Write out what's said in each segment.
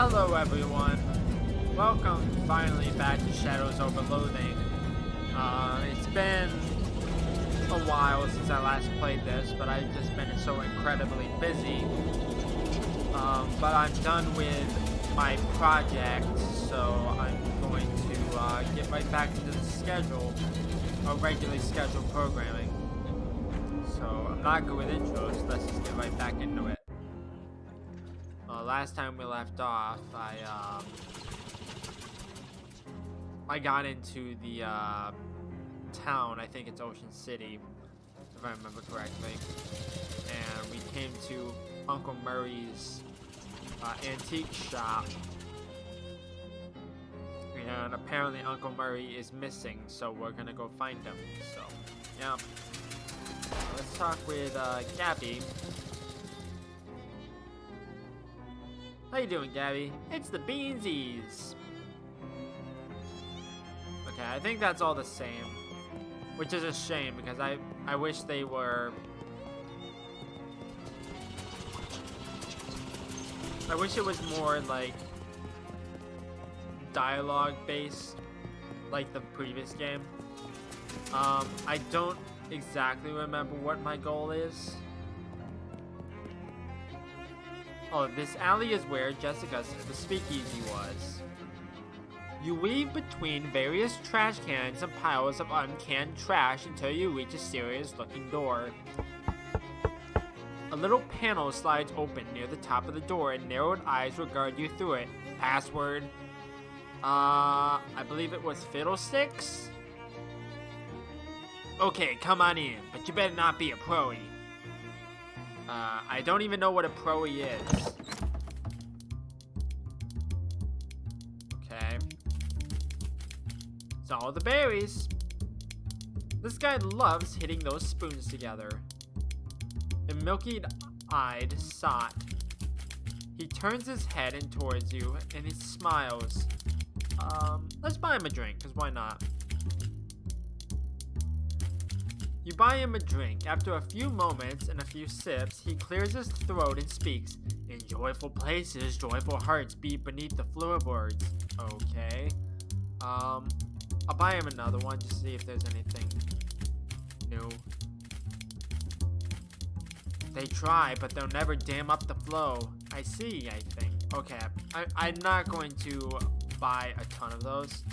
Hello everyone, welcome finally back to Shadows over Loathing. It's been a while since I last played this, but I've just been so incredibly busy. But I'm done with my project, so I'm going to get right back into the schedule, or regularly scheduled programming. So I'm not good with intros, let's just get right back into it. Last time we left off, I got into the town. I think it's Ocean City, if I remember correctly, and we came to Uncle Murray's antique shop, and apparently Uncle Murray is missing, so we're gonna go find him. So yeah, let's talk with Gabby. How you doing, Gabby? It's the Beansies. Okay, I think that's all the same, which is a shame because I wish they were. I wish it was more like dialogue based, like the previous game. I don't exactly remember what my goal is. Oh, this alley is where Jessica's the speakeasy was. You weave between various trash cans and piles of uncanned trash until you reach a serious-looking door. A little panel slides open near the top of the door and narrowed eyes regard you through it. Password. I believe it was Fiddlesticks? Okay, come on in, but you better not be a proie. I don't even know what a proie is. Okay. It's all the berries. This guy loves hitting those spoons together. A milky-eyed sot. He turns his head in towards you and he smiles. Let's buy him a drink, because why not? You buy him a drink. After a few moments and a few sips, he clears his throat and speaks. In joyful places, joyful hearts beat beneath the floorboards. Okay. I'll buy him another one just to see if there's anything new. They try, but they'll never dam up the flow. I see, I think. Okay, I'm not going to buy a ton of those.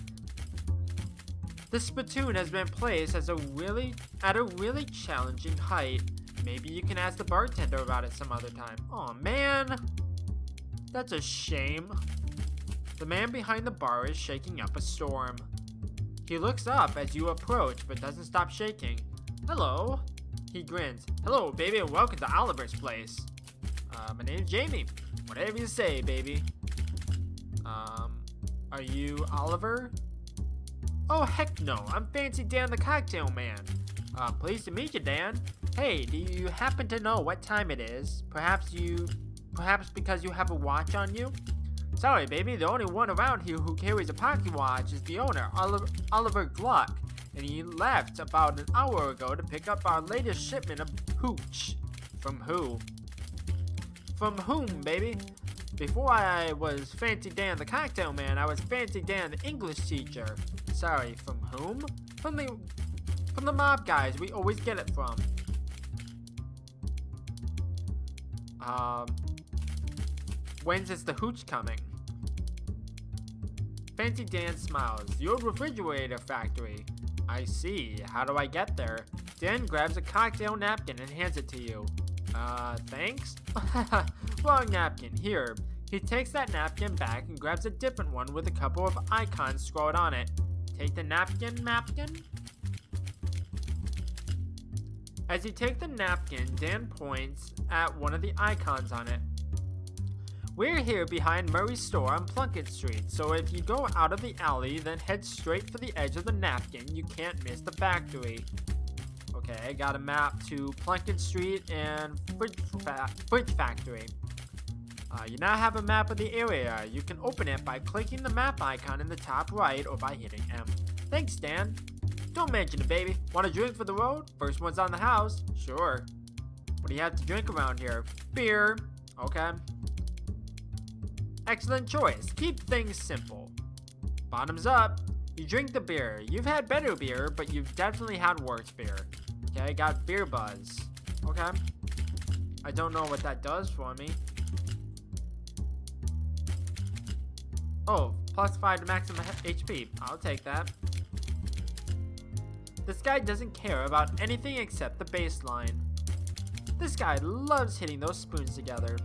This spittoon has been placed at a really challenging height. Maybe you can ask the bartender about it some other time. Aw, man. That's a shame. The man behind the bar is shaking up a storm. He looks up as you approach, but doesn't stop shaking. Hello. He grins. Hello, baby, and welcome to Oliver's place. My name's Jamie. Whatever you say, baby. Are you Oliver? Oh, heck no. I'm Fancy Dan the Cocktail Man. Pleased to meet you, Dan. Hey, do you happen to know what time it is? Perhaps because you have a watch on you? Sorry, baby. The only one around here who carries a pocket watch is the owner, Oliver Gluck. And he left about an hour ago to pick up our latest shipment of hooch. From who? From whom, baby? Before I was Fancy Dan the Cocktail Man, I was Fancy Dan the English teacher. Sorry, from whom? From the mob guys we always get it from. When's is the hooch coming? Fancy Dan smiles. The old refrigerator factory. I see. How do I get there? Dan grabs a cocktail napkin and hands it to you. Thanks? Wrong napkin. Here. He takes that napkin back and grabs a different one with a couple of icons scrawled on it. Take the napkin. As you take the napkin, Dan points at one of the icons on it. We're here behind Murray's store on Plunkett Street, so if you go out of the alley, then head straight for the edge of the napkin, you can't miss the factory. Okay, I got a map to Plunkett Street and Fridge Factory. You now have a map of the area. You can open it by clicking the map icon in the top right or by hitting M. Thanks, Dan. Don't mention it, baby. Want a drink for the road? First one's on the house. Sure. What do you have to drink around here? Beer. Okay. Excellent choice. Keep things simple. Bottoms up. You drink the beer. You've had better beer, but you've definitely had worse beer. Okay, got beer buzz. Okay. I don't know what that does for me. Oh, plus 5 to maximum HP. I'll take that. This guy doesn't care about anything except the baseline. This guy loves hitting those spoons together.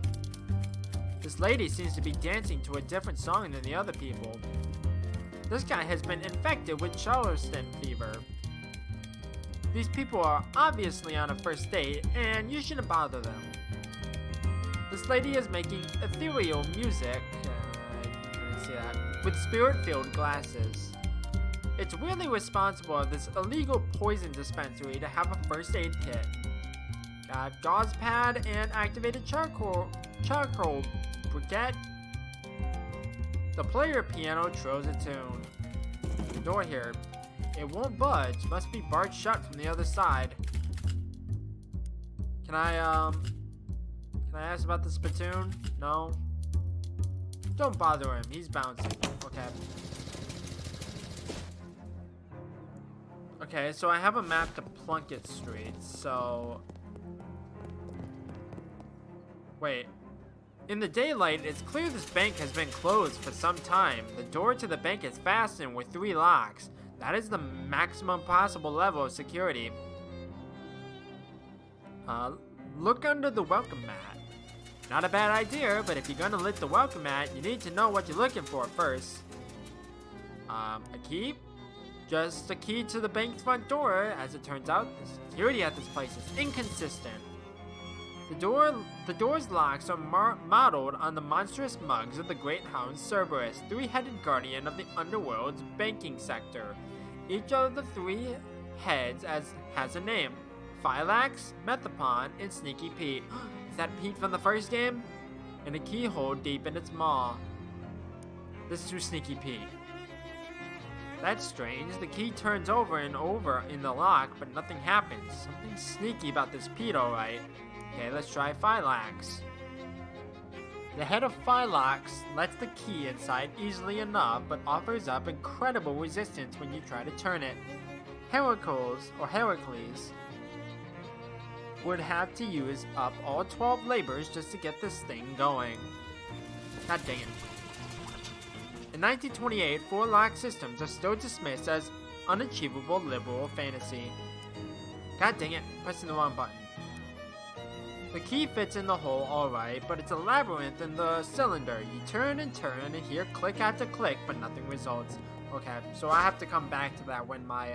This lady seems to be dancing to a different song than the other people. This guy has been infected with Charleston fever. These people are obviously on a first date, and you shouldn't bother them. This lady is making ethereal music, I couldn't see that, with spirit-filled glasses. It's really responsible of this illegal poison dispensary to have a first aid kit. Got gauze pad and activated charcoal briquette. The player piano trills a tune. The door here. It won't budge. Must be barred shut from the other side. Can I ask about the spittoon? No. Don't bother him. He's bouncing. Okay. Okay, so I have a map to Plunkett Street, so... Wait. In the daylight, it's clear this bank has been closed for some time. The door to the bank is fastened with 3 locks. That is the maximum possible level of security. Look under the welcome mat. Not a bad idea, but if you're gonna lift the welcome mat, you need to know what you're looking for first. A key? Just a key to the bank's front door. As it turns out, the security at this place is inconsistent. The door's locks are modeled on the monstrous mugs of the great hound Cerberus, 3-headed guardian of the underworld's banking sector. Each of the 3 heads has a name: Phylax, Methapon, and Sneaky Pete. Is that Pete from the first game? And a keyhole deep in its maw. This is who Sneaky Pete. That's strange. The key turns over and over in the lock, but nothing happens. Something sneaky about this Pete, alright. Okay, let's try Phylax. The head of Phylax lets the key inside easily enough, but offers up incredible resistance when you try to turn it. Heracles would have to use up all 12 labors just to get this thing going. God dang it. In 1928, 4-lock systems are still dismissed as unachievable liberal fantasy. God dang it, pressing the wrong button. The key fits in the hole alright, but it's a labyrinth in the cylinder. You turn and hear click after click, but nothing results. Okay, so I have to come back to that when my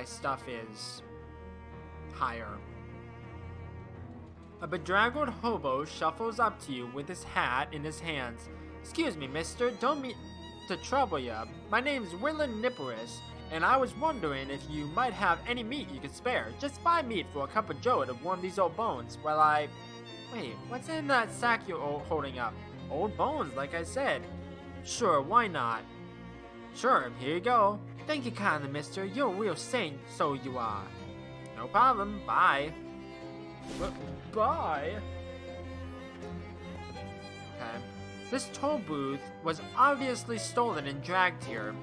stuff is higher. A bedraggled hobo shuffles up to you with his hat in his hands. Excuse me, mister, don't mean to trouble ya. My name's Willin Nipperus, and I was wondering if you might have any meat you could spare. Just 5 meat for a cup of joe to warm these old bones. Well, Wait, what's in that sack you're holding up? Old bones, like I said. Sure, why not? Sure, here you go. Thank you kindly, mister. You're a real saint, so you are. No problem, bye. Bye? Okay. This toll booth was obviously stolen and dragged here.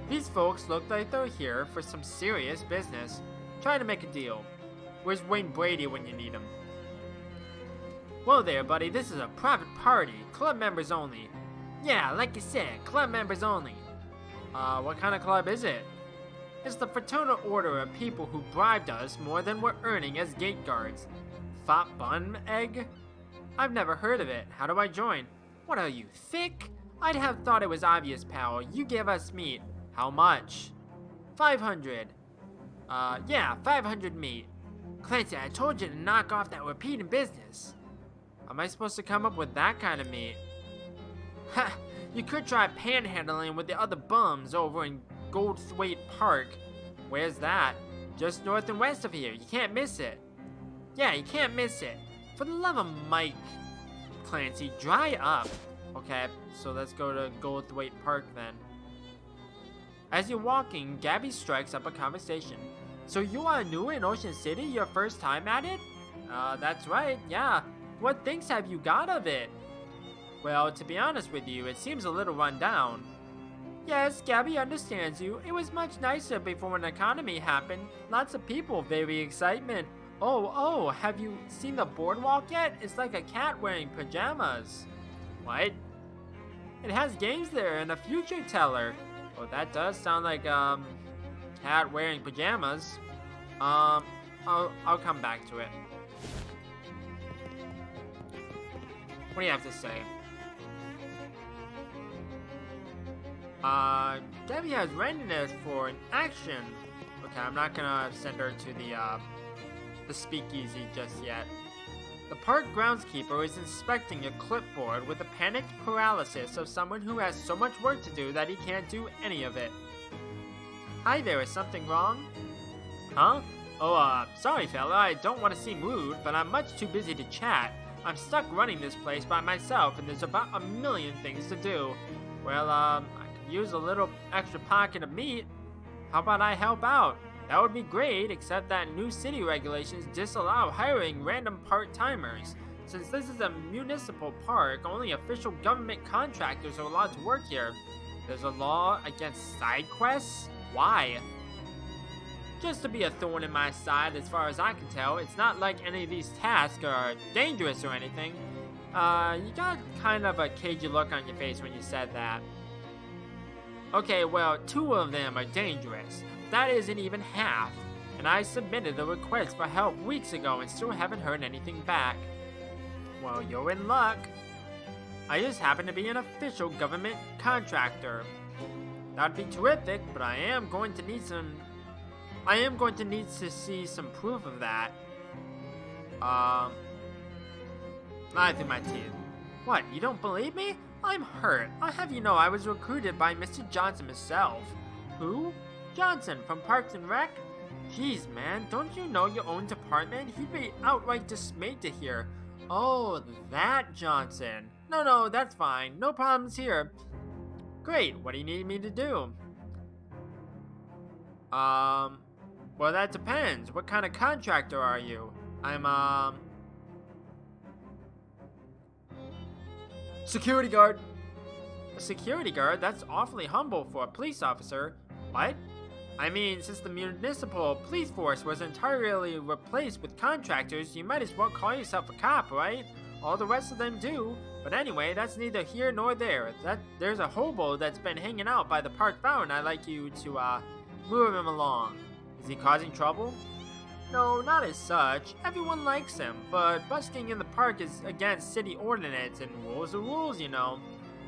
These folks look like they're here for some serious business. Trying to make a deal. Where's Wayne Brady when you need him? Whoa there, buddy. This is a private party. Club members only. Yeah, like you said, club members only. What kind of club is it? It's the fraternal order of people who bribed us more than we're earning as gate guards. Fop Bun Egg? I've never heard of it. How do I join? What are you, thick? I'd have thought it was obvious, pal. You give us meat. How much? 500. Yeah, 500 meat. Clancy, I told you to knock off that repeating business. Am I supposed to come up with that kind of meat? Ha! You could try panhandling with the other bums over in Goldthwaite Park. Where's that? Just north and west of here. You can't miss it. Yeah, you can't miss it. For the love of Mike. Clancy, dry up. Okay, so let's go to Goldthwaite Park then. As you're walking, Gabby strikes up a conversation. So you are new in Ocean City? Your first time at it? That's right, yeah. What things have you got of it? Well, to be honest with you, it seems a little run down. Yes, Gabby understands you. It was much nicer before an economy happened. Lots of people, very excitement. Oh, have you seen the boardwalk yet? It's like a cat wearing pajamas. What? It has games there and a future teller. Well, that does sound like, cat wearing pajamas. I'll come back to it. What do you have to say? Debbie has readiness for an action. Okay, I'm not gonna send her to the speakeasy just yet. The park groundskeeper is inspecting a clipboard with the panicked paralysis of someone who has so much work to do that he can't do any of it. Hi there, is something wrong? Huh? Oh, sorry fella, I don't want to seem rude, but I'm much too busy to chat. I'm stuck running this place by myself and there's about a million things to do. Well, I could use a little extra pocket of meat. How about I help out? That would be great, except that new city regulations disallow hiring random part-timers. Since this is a municipal park, only official government contractors are allowed to work here. There's a law against side quests? Why? Just to be a thorn in my side, as far as I can tell. It's not like any of these tasks are dangerous or anything. You got kind of a cagey look on your face when you said that. Okay, well, 2 of them are dangerous. That isn't even half. And I submitted a request for help weeks ago and still haven't heard anything back. Well, you're in luck. I just happen to be an official government contractor. That'd be terrific, but I am going to need to see some proof of that. I through my teeth. What, you don't believe me? I'm hurt. I'll have you know I was recruited by Mr. Johnson himself. Who? Johnson from Parks and Rec? Jeez, man, don't you know your own department? He'd be outright dismayed to hear. Oh, that Johnson. No, that's fine. No problems here. Great, what do you need me to do? Well, that depends. What kind of contractor are you? I'm, security guard. A security guard? That's awfully humble for a police officer. What? I mean, since the municipal police force was entirely replaced with contractors, you might as well call yourself a cop, right? All the rest of them do. But anyway, that's neither here nor there. There's a hobo that's been hanging out by the park fountain. I'd like you to, move him along. Is he causing trouble? No, not as such. Everyone likes him, but busking in the park is against city ordinance, and rules are rules, you know.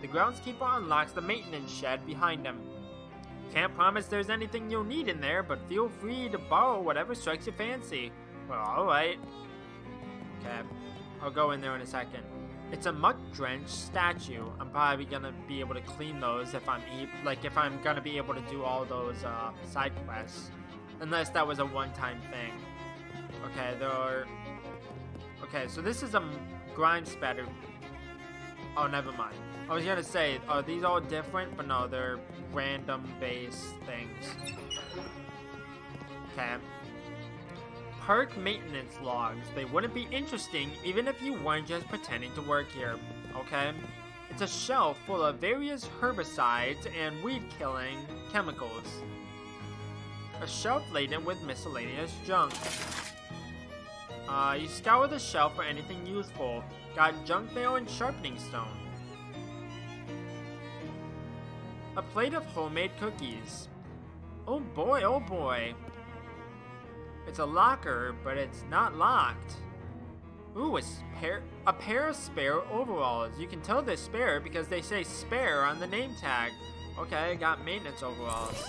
The groundskeeper unlocks the maintenance shed behind him. Can't promise there's anything you'll need in there, but feel free to borrow whatever strikes your fancy. Well, alright. Okay, I'll go in there in a second. It's a muck-drenched statue. I'm probably gonna be able to clean those if I'm gonna be able to do all those side quests. Unless that was a one-time thing. Okay, okay, so this is a grime spatter. Oh, never mind. I was gonna say, are these all different? But no, they're random base things. Okay. Park maintenance logs. They wouldn't be interesting even if you weren't just pretending to work here. Okay? It's a shelf full of various herbicides and weed-killing chemicals. A shelf laden with miscellaneous junk. You scour the shelf for anything useful. Got junk mail and sharpening stone. A plate of homemade cookies. Oh boy, oh boy. It's a locker, but it's not locked. Ooh, a pair of spare overalls. You can tell they're spare because they say spare on the name tag. Okay, got maintenance overalls.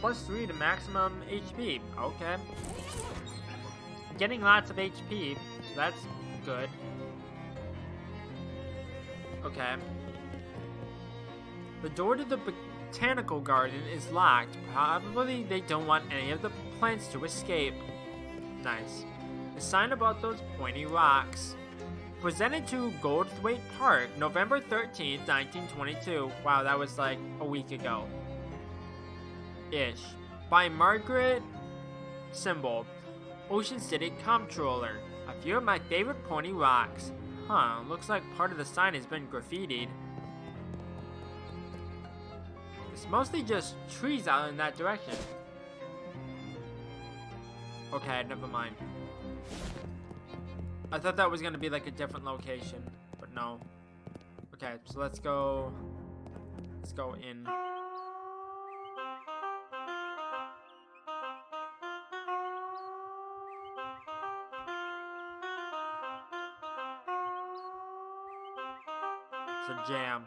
+3 to maximum HP. Okay. Getting lots of HP, so that's good. Okay. The door to the botanical garden is locked. Probably they don't want any of the plants to escape. Nice. A sign about those pointy rocks. Presented to Goldthwaite Park, November 13th, 1922. Wow, that was like a week ago. Ish. By Margaret Symbol, Ocean City Comptroller. A few of my favorite pointy rocks. Huh, looks like part of the sign has been graffitied. It's mostly just trees out in that direction. Okay, never mind. I thought that was gonna be like a different location, but no. Okay, so let's go in. It's a jam.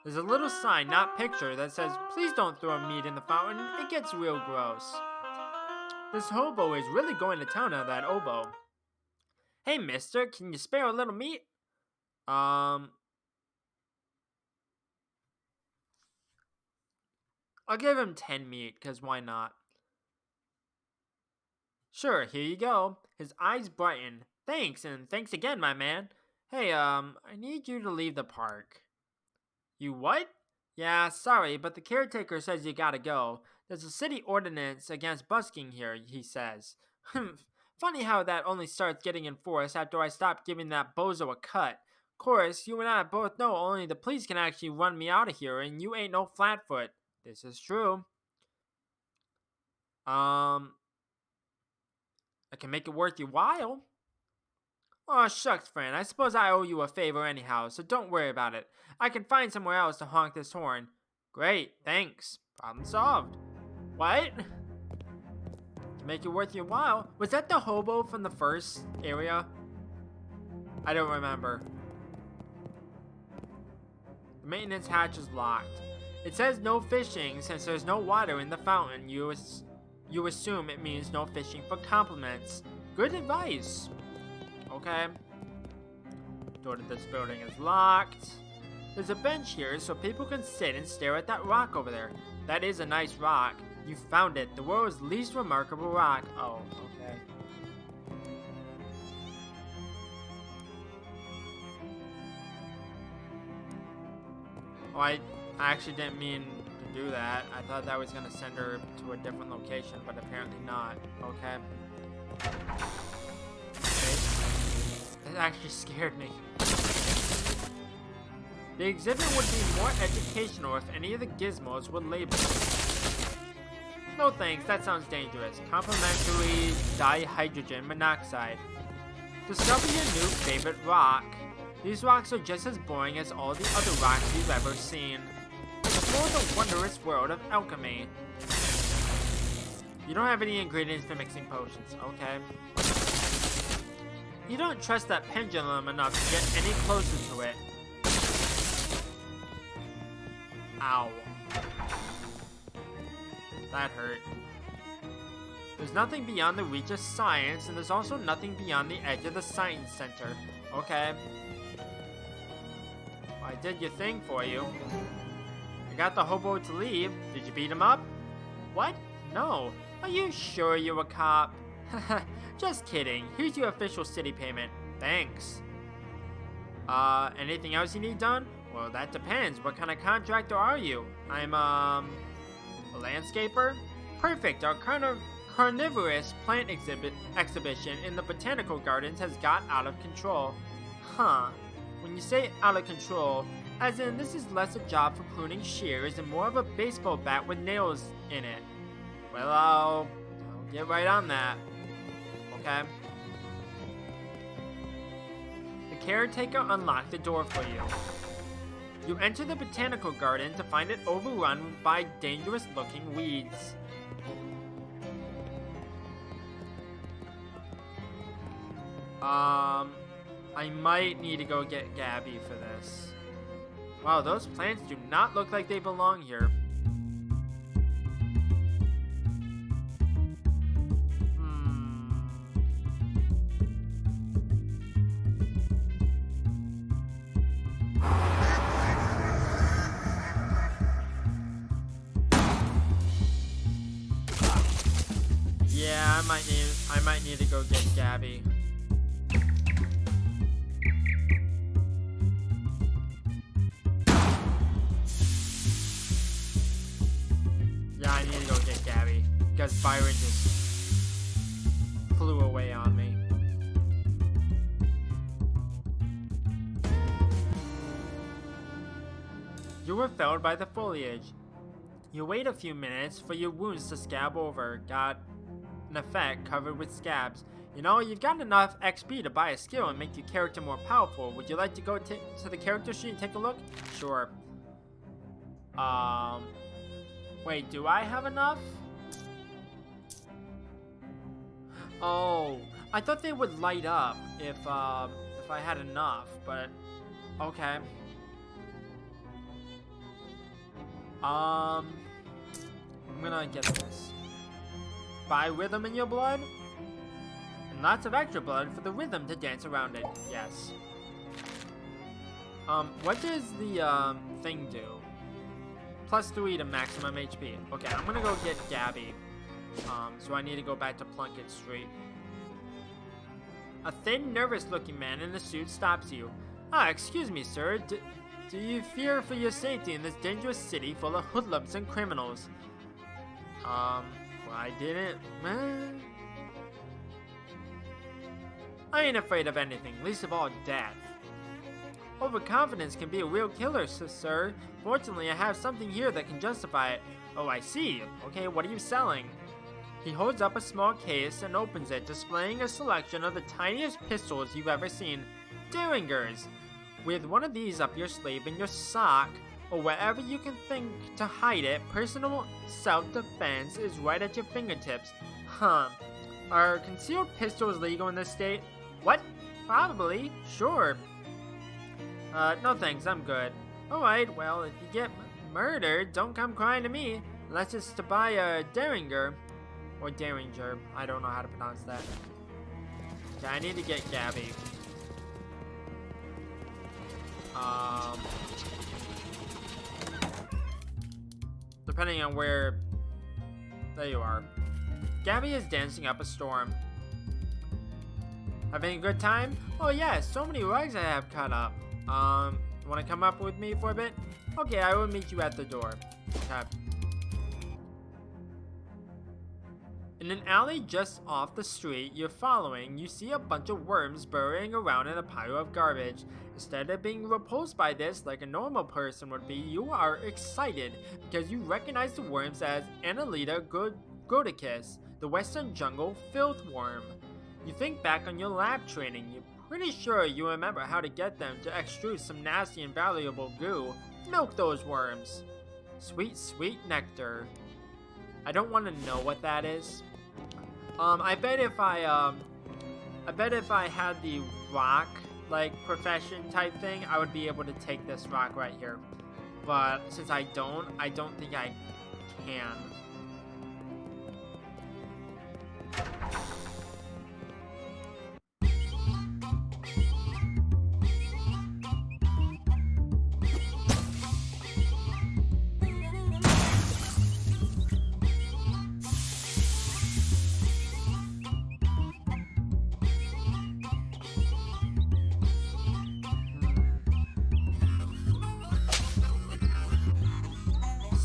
There's a little sign, not picture, that says, "Please don't throw meat in the fountain. It gets real gross." This hobo is really going to town on that oboe. Hey, mister, can you spare a little meat? I'll give him 10 meat, because why not? Sure, here you go. His eyes brighten. Thanks, and thanks again, my man. Hey, I need you to leave the park. You what? Yeah, sorry, but the caretaker says you gotta go. There's a city ordinance against busking here, he says. Funny how that only starts getting enforced after I stop giving that bozo a cut. Of course, you and I both know only the police can actually run me out of here, and you ain't no flatfoot. This is true. I can make it worth your while. Oh, shucks, friend. I suppose I owe you a favor anyhow, so don't worry about it. I can find somewhere else to honk this horn. Great, thanks. Problem solved. What? To make it worth your while? Was that the hobo from the first area? I don't remember. The maintenance hatch is locked. It says no fishing since there's no water in the fountain. You assume it means no fishing for compliments. Good advice. Okay. Door to this building is locked. There's a bench here so people can sit and stare at that rock over there. That is a nice rock. You found it. The world's least remarkable rock. Oh, okay. Oh, I actually didn't mean to do that. I thought that was going to send her to a different location, but apparently not. Okay. It actually scared me. The exhibit would be more educational if any of the gizmos were labeled. No thanks, that sounds dangerous. Complimentary dihydrogen monoxide. Discover your new favorite rock. These rocks are just as boring as all the other rocks you've ever seen. Explore the wondrous world of alchemy. You don't have any ingredients for mixing potions, okay? You don't trust that pendulum enough to get any closer to it. Ow. That hurt. There's nothing beyond the reach of science, and there's also nothing beyond the edge of the science center. Okay. Well, I did your thing for you. I got the hobo to leave. Did you beat him up? What? No. Are you sure you're a cop? Just kidding. Here's your official city payment. Thanks. Anything else you need done? Well, that depends. What kind of contractor are you? I'm, a landscaper? Perfect. Our carnivorous plant exhibition in the botanical gardens has got out of control. Huh. When you say out of control, as in this is less a job for pruning shears and more of a baseball bat with nails in it. Well, I'll get right on that. Okay. The caretaker unlocked the door for you. You enter the botanical garden to find it overrun by dangerous-looking weeds. I might need to go get Gabby for this. Wow, those plants do not look like they belong here. Yeah, I might need to go get Gabby. Yeah, I need to go get Gabby because Byron just flew away on me. You were felled by the foliage. You wait a few minutes for your wounds to scab over. Got an effect covered with scabs. You know, you've got enough XP to buy a skill and make your character more powerful. Would you like to go to the character sheet and take a look? Sure. Wait, do I have enough? Oh, I thought they would light up if I had enough, but okay. I'm gonna get this. Buy rhythm in your blood? And lots of extra blood for the rhythm to dance around it. Yes. What does the thing do? +3 to maximum HP. Okay, I'm gonna go get Gabby. So I need to go back to Plunkett Street. A thin, nervous-looking man in a suit stops you. Ah, excuse me, sir. Do you fear for your safety in this dangerous city full of hoodlums and criminals? Well, I didn't. I ain't afraid of anything, least of all death. Overconfidence can be a real killer, sir. Fortunately, I have something here that can justify it. Oh, I see. Okay, what are you selling? He holds up a small case and opens it, displaying a selection of the tiniest pistols you've ever seen. Derringers! With one of these up your sleeve, in your sock, or wherever you can think to hide it, personal self-defense is right at your fingertips. Huh. Are concealed pistols legal in this state? What? Probably. Sure. No thanks, I'm good. Alright, well, if you get murdered, don't come crying to me, unless it's to buy a Derringer. Or Derringer, I don't know how to pronounce that. Okay, I need to get Gabby. Depending on where... There you are. Gabby is dancing up a storm. Having a good time? Oh yeah, so many rugs I have cut up. Wanna come up with me for a bit? Okay, I will meet you at the door. Okay. In an alley just off the street you're following, you see a bunch of worms burrowing around in a pile of garbage. Instead of being repulsed by this like a normal person would be, you are excited because you recognize the worms as Annalita Godicus, the Western Jungle filth worm. You think back on your lab training. You're pretty sure you remember how to get them to extrude some nasty and valuable goo. Milk those worms. Sweet, sweet nectar. I don't want to know what that is. I bet if I had the rock, like, profession type thing, I would be able to take this rock right here. But since I don't think I can.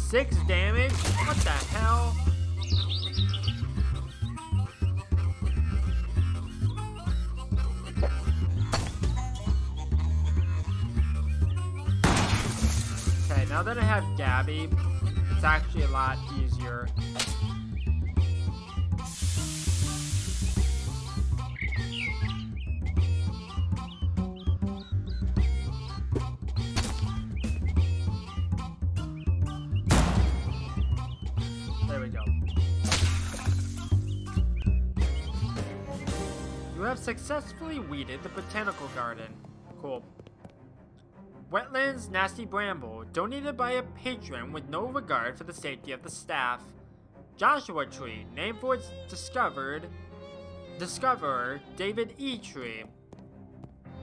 Six damage? What the hell? Okay, now that I have Gabby, it's actually a lot easier. There we go. You have successfully weeded the botanical garden. Cool. Wetlands Nasty Bramble, donated by a patron with no regard for the safety of the staff. Joshua Tree, named for its discoverer, David E. Tree.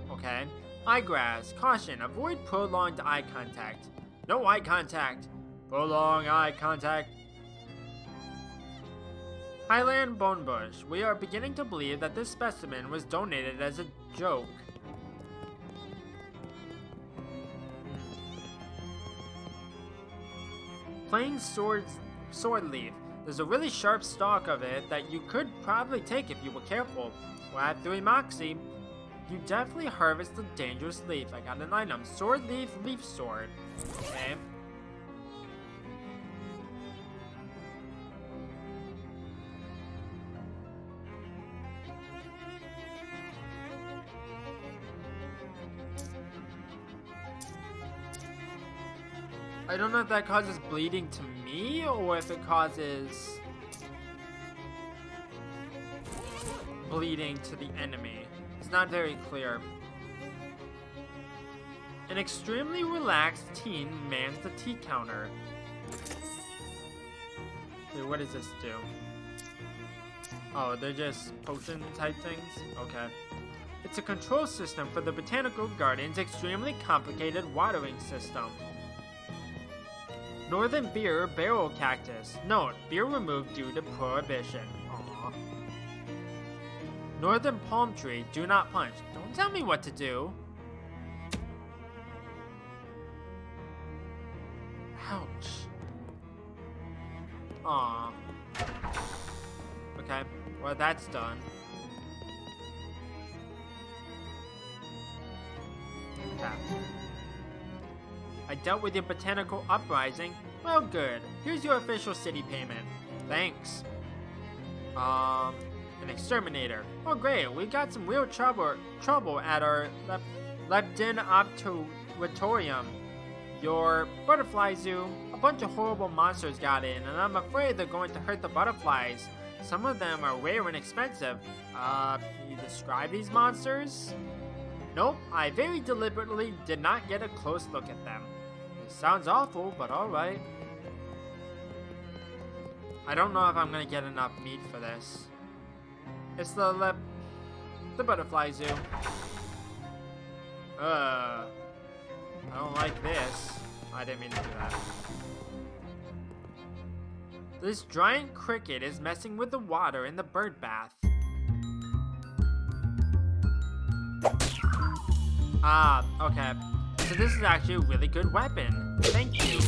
Okay. Eyegrass, caution, avoid prolonged eye contact. No eye contact. Prolonged eye contact. Highland Bonebush, we are beginning to believe that this specimen was donated as a joke. Plain sword leaf. There's a really sharp stalk of it that you could probably take if you were careful. We'll add 3 moxie. You definitely harvest a dangerous leaf. I got an item. Sword leaf, leaf sword. Okay. I don't know if that causes bleeding to me or if it causes bleeding to the enemy. It's not very clear. An extremely relaxed teen mans the tea counter. Okay, what does this do? Oh, they're just potion type things? Okay. It's a control system for the Botanical Garden's extremely complicated watering system. Northern beer barrel cactus. Note, beer removed due to prohibition. Aww. Northern palm tree, do not punch. Don't tell me what to do. Ouch. Aww. Okay, well that's done. Okay. I dealt with your botanical uprising. Well, good. Here's your official city payment. Thanks. An exterminator. Oh, great. We got some real trouble at our Lepidopterium. Your butterfly zoo. A bunch of horrible monsters got in, and I'm afraid they're going to hurt the butterflies. Some of them are rare and expensive. Can you describe these monsters? Nope, I very deliberately did not get a close look at them. It sounds awful, but alright. I don't know if I'm gonna get enough meat for this. It's the butterfly zoo. I don't like this. I didn't mean to do that. This giant cricket is messing with the water in the bird bath. Ah, okay. So this is actually a really good weapon. Thank you.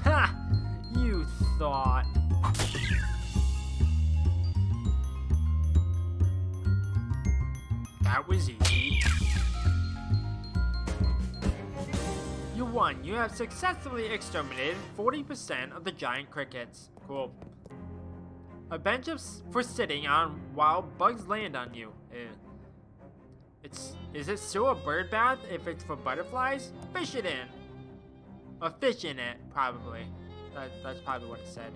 Ha! You thought. That was easy. You won. You have successfully exterminated 40% of the giant crickets. Cool. A bench for sitting on while bugs land on you. Is it still a bird bath if it's for butterflies? Fish it in. A fish in it, probably. That's probably what it said.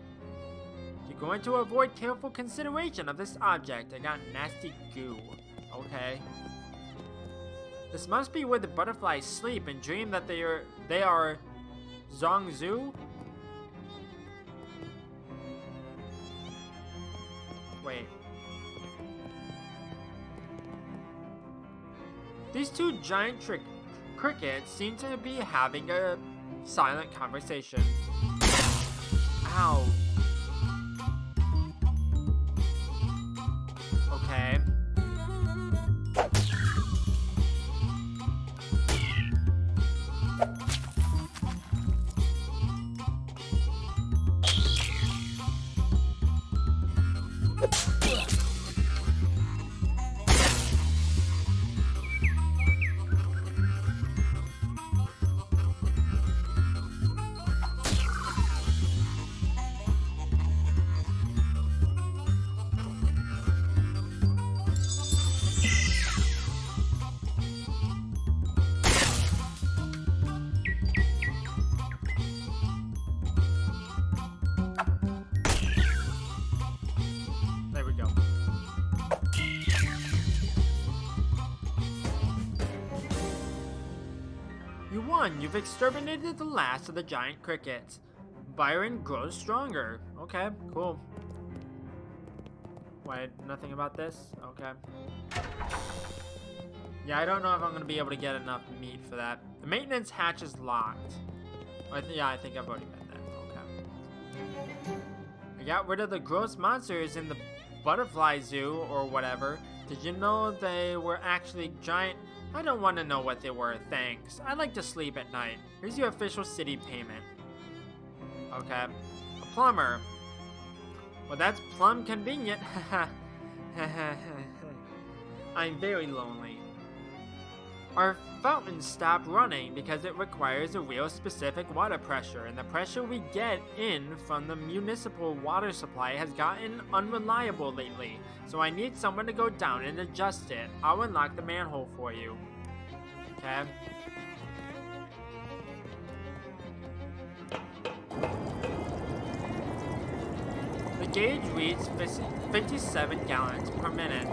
You're going to avoid careful consideration of this object. I got nasty goo. Okay. This must be where the butterflies sleep and dream that they are Zongzu? Wait. These two giant crickets seem to be having a silent conversation. Ow. Okay. You've exterminated the last of the giant crickets. Byron grows stronger. Okay, cool. Wait, nothing about this? Okay. Yeah, I don't know if I'm going to be able to get enough meat for that. The maintenance hatch is locked. Yeah, I think I've already read that. Okay. I got rid of the gross monsters in the butterfly zoo or whatever. Did you know they were actually giant? I don't want to know what they were, thanks. I like to sleep at night. Here's your official city payment. Okay. A plumber. Well, that's plumb convenient. I'm very lonely. Our fountain stopped running because it requires a real specific water pressure, and the pressure we get in from the municipal water supply has gotten unreliable lately. So I need someone to go down and adjust it. I'll unlock the manhole for you. Okay. The gauge reads 57 gallons per minute.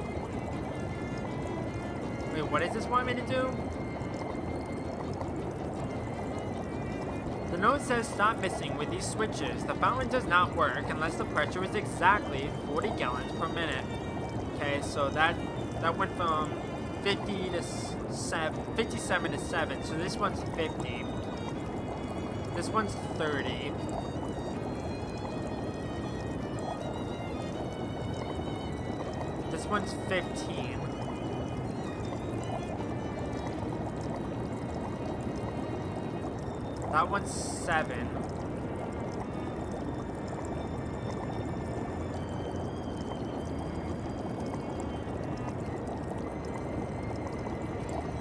Wait, what does this want me to do? The note says stop messing with these switches. The fountain does not work unless the pressure is exactly 40 gallons per minute. Okay, so that went from 57 to 7. So this one's 50. This one's 30. This one's 15. That one's 7.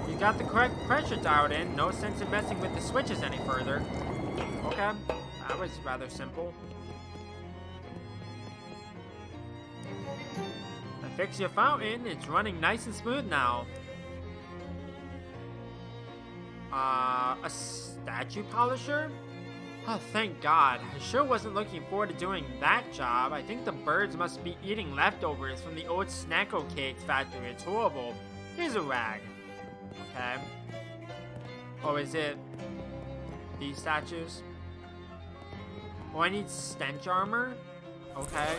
You got the correct pressure dialed in. No sense in messing with the switches any further. Okay, that was rather simple. I fixed your fountain. It's running nice and smooth now. A statue polisher? Oh, thank God. I sure wasn't looking forward to doing that job. I think the birds must be eating leftovers from the old Snacko Cakes factory. It's horrible. Here's a rag. Okay. Oh, is it these statues? Oh, I need stench armor? Okay.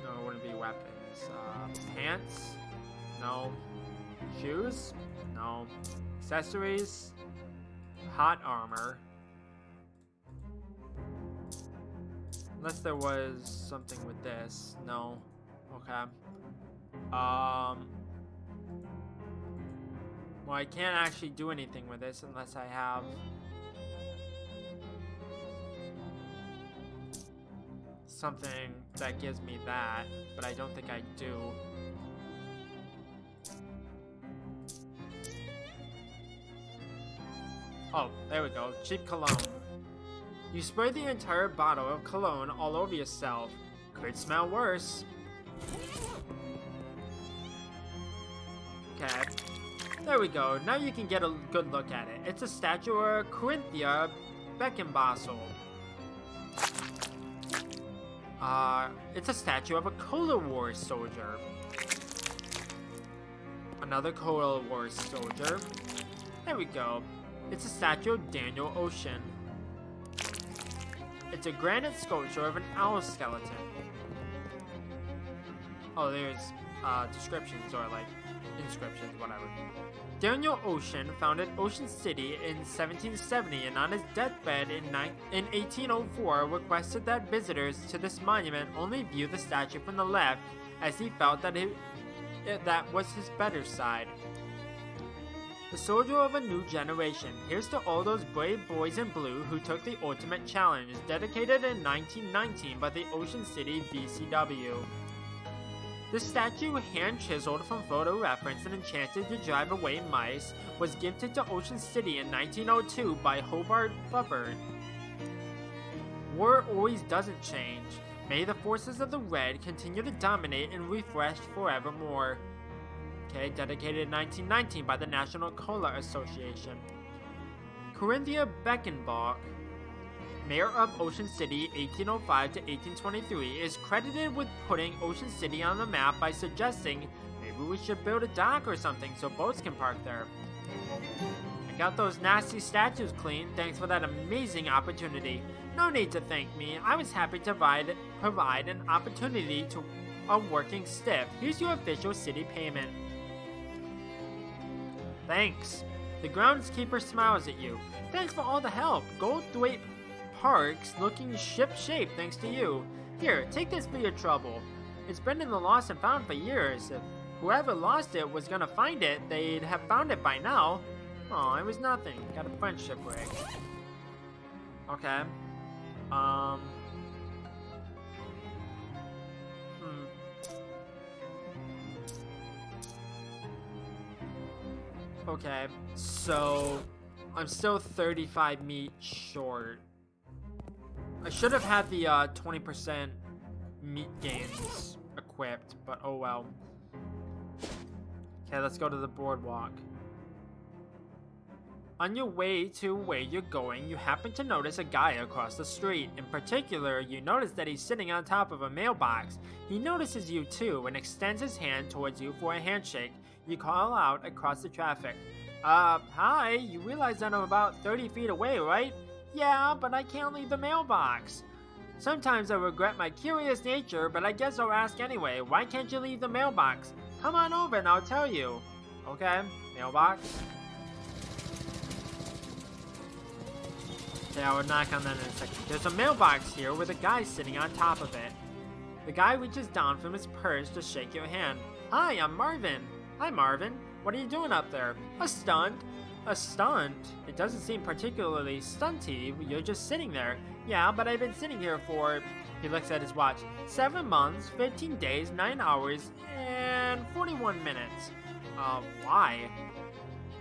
No, it wouldn't be weapons. Pants? No. Shoes? No. Accessories? Hot armor. Unless there was something with this. No. Okay. Well, I can't actually do anything with this unless I have something that gives me that, but I don't think I do. Oh, there we go. Cheap cologne. You spray the entire bottle of cologne all over yourself. Could smell worse. Okay. There we go. Now you can get a good look at it. It's a statue of Corinthia Beckenbosel. It's a statue of a Cola Wars soldier. Another Cola Wars soldier. There we go. It's a statue of Daniel Ocean. It's a granite sculpture of an owl skeleton. Oh, there's descriptions or like inscriptions, whatever. Daniel Ocean founded Ocean City in 1770 and on his deathbed in 1804 requested that visitors to this monument only view the statue from the left, as he felt that that was his better side. The soldier of a new generation. Here's to all those brave boys in blue who took the ultimate challenge, dedicated in 1919 by the Ocean City VCW. The statue, hand-chiseled from photo reference and enchanted to drive away mice, was gifted to Ocean City in 1902 by Hobart Bubbard. War always doesn't change. May the forces of the Red continue to dominate and refresh forevermore. Okay, dedicated in 1919 by the National Cola Association. Corinthia Beckenbach, mayor of Ocean City 1805 to 1823, is credited with putting Ocean City on the map by suggesting maybe we should build a dock or something so boats can park there. I got those nasty statues clean, thanks for that amazing opportunity. No need to thank me, I was happy to provide an opportunity to a working stiff. Here's your official city payment. Thanks. The groundskeeper smiles at you. Thanks for all the help. Goldthwaite Park's looking ship-shape thanks to you. Here, take this for your trouble. It's been in the lost and found for years. If whoever lost it was gonna find it, they'd have found it by now. Oh, it was nothing. Got a friendship ring. Okay. Um. Hmm. Okay, so I'm still 35 meat short. I should have had the 20% meat gains equipped, but oh well. Okay, let's go to the boardwalk. On your way to where you're going, you happen to notice a guy across the street. In particular, you notice that he's sitting on top of a mailbox. He notices you too and extends his hand towards you for a handshake. You call out across the traffic. Hi, you realize that I'm about 30 feet away, right? Yeah, but I can't leave the mailbox. Sometimes I regret my curious nature, but I guess I'll ask anyway. Why can't you leave the mailbox? Come on over and I'll tell you. Okay, mailbox. Okay, I will knock on that in a second. There's a mailbox here with a guy sitting on top of it. The guy reaches down from his purse to shake your hand. Hi, I'm Marvin. Hi, Marvin. What are you doing up there? A stunt? A stunt? It doesn't seem particularly stunty. You're just sitting there. Yeah, but I've been sitting here for... He looks at his watch. 7 months, 15 days, 9 hours, and 41 minutes. Why?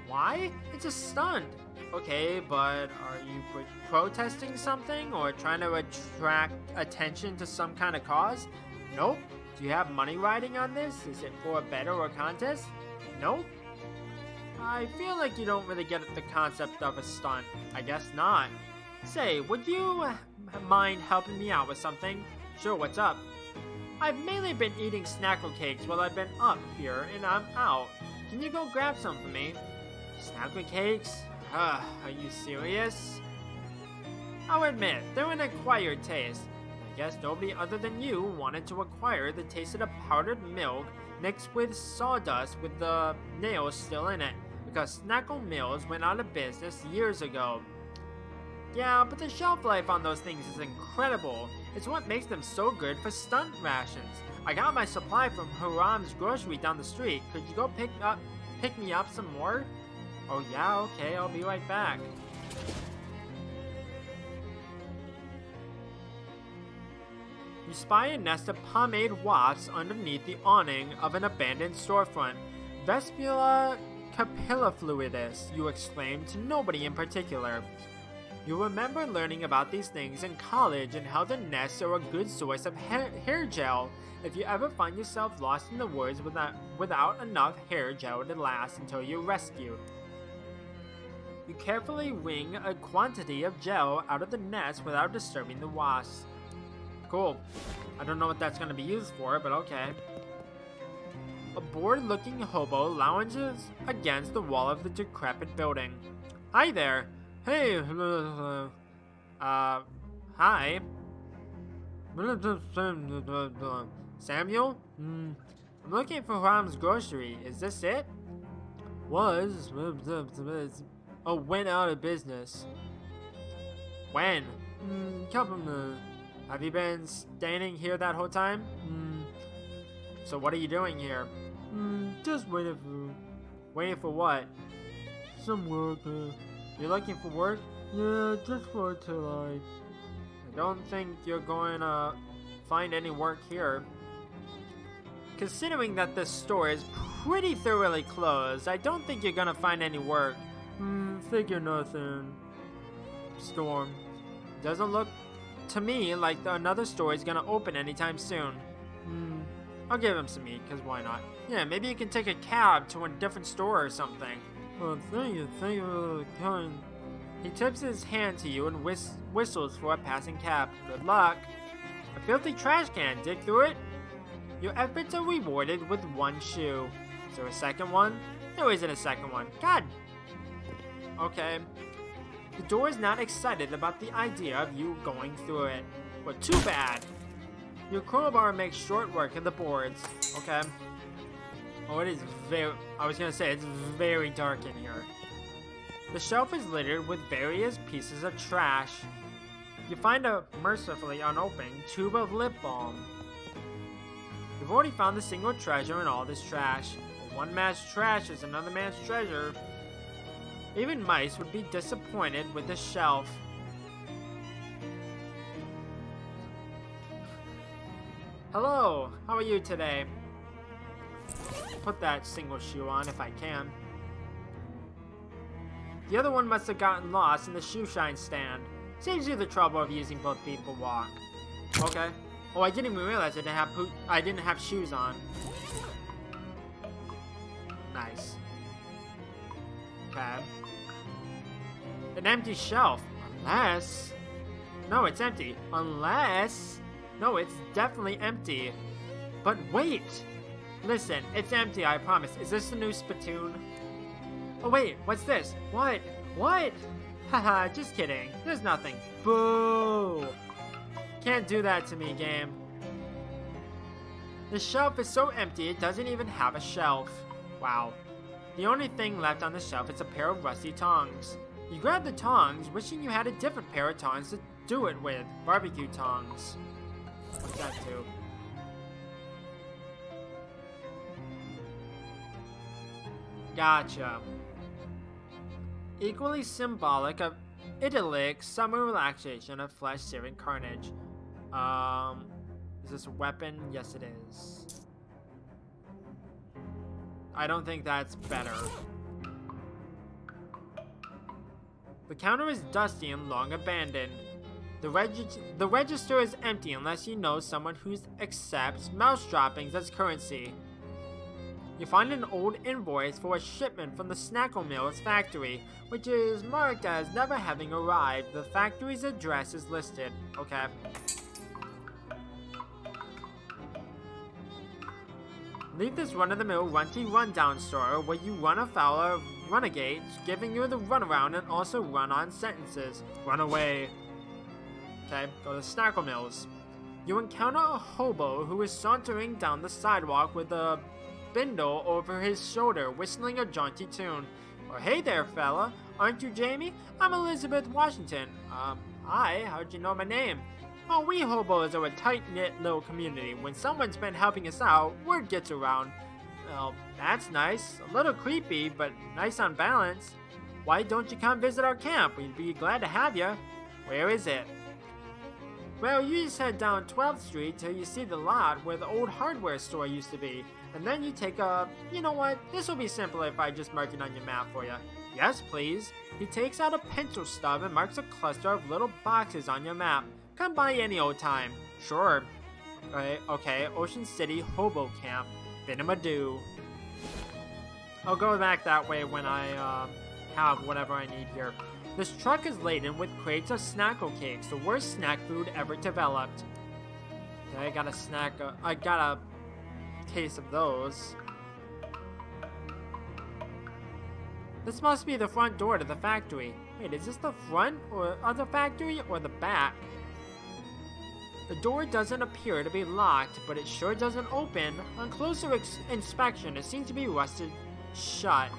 Why? It's a stunt. Okay, but are you protesting something or trying to attract attention to some kind of cause? Nope. Do you have money riding on this? Is it for a bet or a contest? Nope. I feel like you don't really get the concept of a stunt. I guess not. Say, would you mind helping me out with something? Sure, what's up? I've mainly been eating snackle cakes while I've been up here and I'm out. Can you go grab some for me? Snackle cakes? Are you serious? I'll admit, they're an acquired taste. I guess nobody other than you wanted to acquire the taste of the powdered milk mixed with sawdust with the nails still in it, because Snackle Mills went out of business years ago. Yeah, but the shelf life on those things is incredible. It's what makes them so good for stunt rations. I got my supply from Haram's grocery down the street. Could you go pick me up some more? Oh yeah, okay, I'll be right back. You spy a nest of pomade wasps underneath the awning of an abandoned storefront. Vespula capillifluidus, you exclaim to nobody in particular. You remember learning about these things in college and how the nests are a good source of hair gel if you ever find yourself lost in the woods without enough hair gel to last until you're rescued. You carefully wring a quantity of gel out of the nest without disturbing the wasps. Cool. I don't know what that's going to be used for, but okay. A bored-looking hobo lounges against the wall of the decrepit building. Hi there. Hey, hi. Samuel? I'm looking for Ram's grocery. Is this it? Was. Oh, went out of business. When? Couple minutes. Have you been standing here that whole time? So what are you doing here? Just waiting for... Waiting for what? Some work. You're looking for work? Yeah, just for tonight. I don't think you're going to find any work here. Considering that this store is pretty thoroughly closed, I don't think you're going to find any work. Figure nothing. Storm. Doesn't look to me like another store is gonna open anytime soon. I'll give him some meat, cause why not? Yeah, maybe you can take a cab to a different store or something. Well, thank you for the kind. He tips his hand to you and whistles for a passing cab. Good luck. A filthy trash can, dig through it? Your efforts are rewarded with one shoe. Is there a second one? There isn't a second one. God. Okay. The door is not excited about the idea of you going through it. Well, too bad. Your crowbar makes short work of the boards. Okay. Oh, it is I was gonna say, it's very dark in here. The shelf is littered with various pieces of trash. You find a mercifully unopened tube of lip balm. You've already found the single treasure in all this trash. One man's trash is another man's treasure. Even mice would be disappointed with the shelf. Hello, how are you today? Put that single shoe on if I can. The other one must have gotten lost in the shoe shine stand. Saves you the trouble of using both feet for walk. Okay. Oh, I didn't even realize I didn't have shoes on. Nice. Okay. An empty shelf. Unless... No, it's empty. Unless... No, it's definitely empty. But wait! Listen, it's empty, I promise. Is this the new spittoon? Oh wait, what's this? What? What? Haha, just kidding. There's nothing. Boo! Can't do that to me, game. The shelf is so empty it doesn't even have a shelf. Wow. The only thing left on the shelf is a pair of rusty tongs. You grab the tongs, wishing you had a different pair of tongs to do it with. Barbecue tongs. What's that do? Gotcha. Equally symbolic of idyllic summer relaxation of flesh-searing carnage. Is this a weapon? Yes, it is. I don't think that's better. The counter is dusty and long abandoned. The register is empty unless you know someone who accepts mouse droppings as currency. You find an old invoice for a shipment from the Snackle Mills factory, which is marked as never having arrived. The factory's address is listed. Okay. Leave this run-of-the-mill runty rundown store where you run afoul of renegades, giving you the runaround and also run-on sentences. Run away. Okay, go to Snackle Mills. You encounter a hobo who is sauntering down the sidewalk with a bindle over his shoulder, whistling a jaunty tune. Well, hey there, fella. Aren't you Jamie? I'm Elizabeth Washington. Hi, how'd you know my name? Oh, we hobos are a tight-knit little community. When someone's been helping us out, word gets around. Well, that's nice. A little creepy, but nice on balance. Why don't you come visit our camp? We'd be glad to have you. Where is it? Well, you just head down 12th Street till you see the lot where the old hardware store used to be. And then you take a... You know what? This will be simpler if I just mark it on your map for you. Yes, please. He takes out a pencil stub and marks a cluster of little boxes on your map. Come by any old time. Sure. Okay. Ocean City Hobo Camp. Binimadoo. I'll go back that way when I have whatever I need here. This truck is laden with crates of Snackle cakes, the worst snack food ever developed. Okay, I got a case of those. This must be the front door to the factory. Wait, is this the front of the factory or the back? The door doesn't appear to be locked, but it sure doesn't open. On closer inspection, it seems to be rusted shut.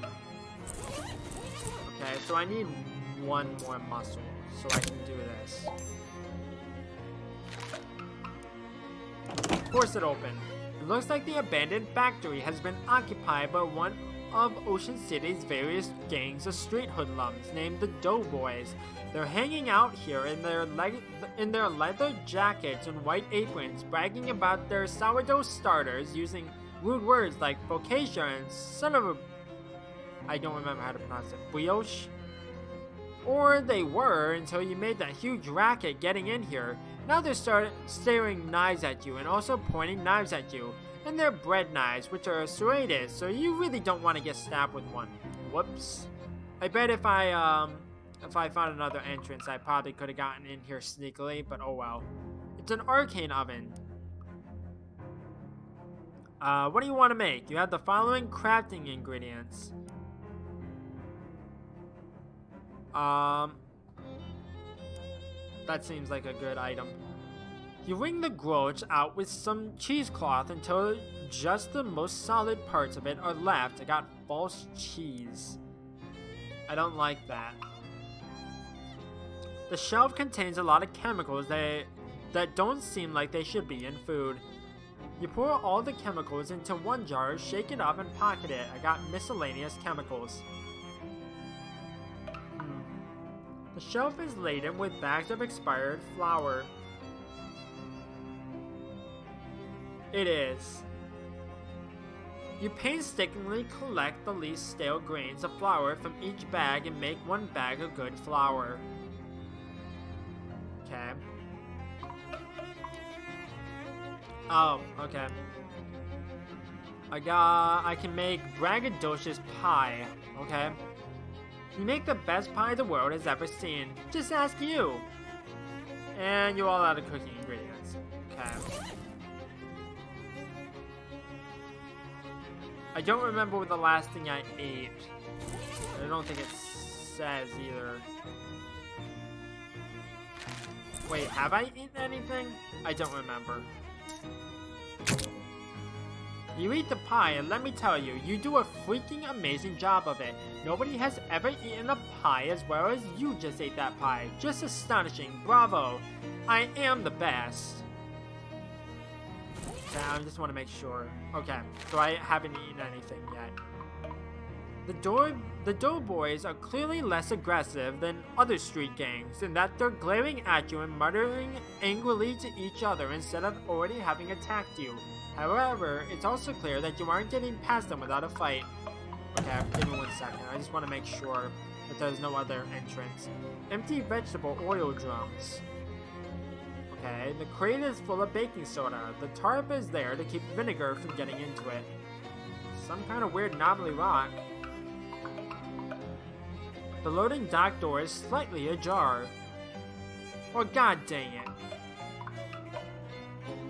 Okay, so I need one more muscle so I can do this. Force it open. It looks like the abandoned factory has been occupied by one of Ocean City's various gangs of street hoodlums named the Doughboys. They're hanging out here in their leather jackets and white aprons, bragging about their sourdough starters, using rude words like focaccia and son of a... I don't remember how to pronounce it. Brioche? Or they were until you made that huge racket getting in here. Now they're staring knives at you and also pointing knives at you. And they're bread knives, which are serrated, so you really don't want to get stabbed with one. Whoops. I bet if I found another entrance, I probably could have gotten in here sneakily, but oh well. It's an arcane oven. What do you want to make? You have the following crafting ingredients. That seems like a good item. You wring the groats out with some cheesecloth until just the most solid parts of it are left. I got false cheese. I don't like that. The shelf contains a lot of chemicals that don't seem like they should be in food. You pour all the chemicals into one jar, shake it up, and pocket it. I got miscellaneous chemicals. The shelf is laden with bags of expired flour. It is. You painstakingly collect the least stale grains of flour from each bag and make one bag of good flour. Okay. Oh, okay. I can make braggadocious pie, okay? You make the best pie the world has ever seen. Just ask you. And you're all out of cooking ingredients. Okay. I don't remember what the last thing I ate. I don't think it says either. Wait, have I eaten anything? I don't remember. You eat the pie, and let me tell you, you do a freaking amazing job of it. Nobody has ever eaten a pie as well as you just ate that pie. Just astonishing. Bravo. I am the best. Okay, I just want to make sure. Okay, so I haven't eaten anything yet. The Doughboys are clearly less aggressive than other street gangs in that they're glaring at you and muttering angrily to each other instead of already having attacked you. However, it's also clear that you aren't getting past them without a fight. Okay, give me 1 second. I just want to make sure that there's no other entrance. Empty vegetable oil drums. Okay, the crate is full of baking soda. The tarp is there to keep vinegar from getting into it. Some kind of weird knobbly rock. The loading dock door is slightly ajar. Oh, god dang it.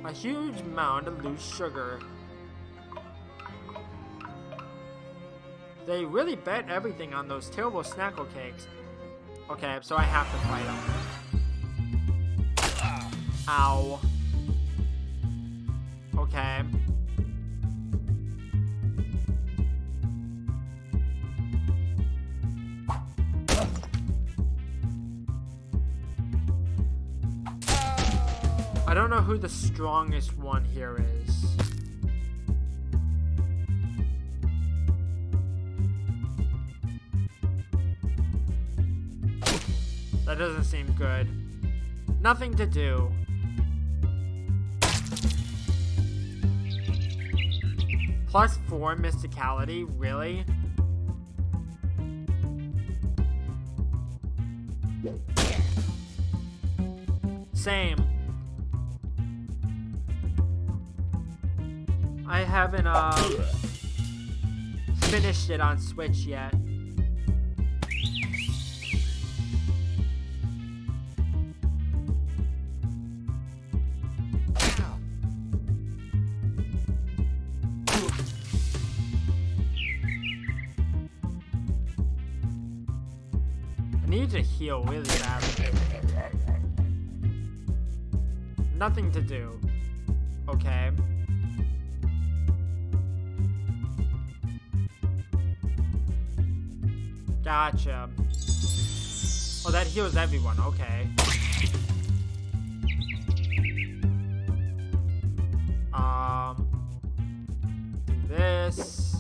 A huge mound of loose sugar. They really bet everything on those terrible snackle cakes. Okay, so I have to fight them. Ow. Okay. I don't know who the strongest one here is. That doesn't seem good. Nothing to do. +4 mysticality? Really? Same. I haven't finished it on Switch yet. I need to heal really badly. Nothing to do. Okay. Gotcha. Oh, that heals everyone. Okay. Do this.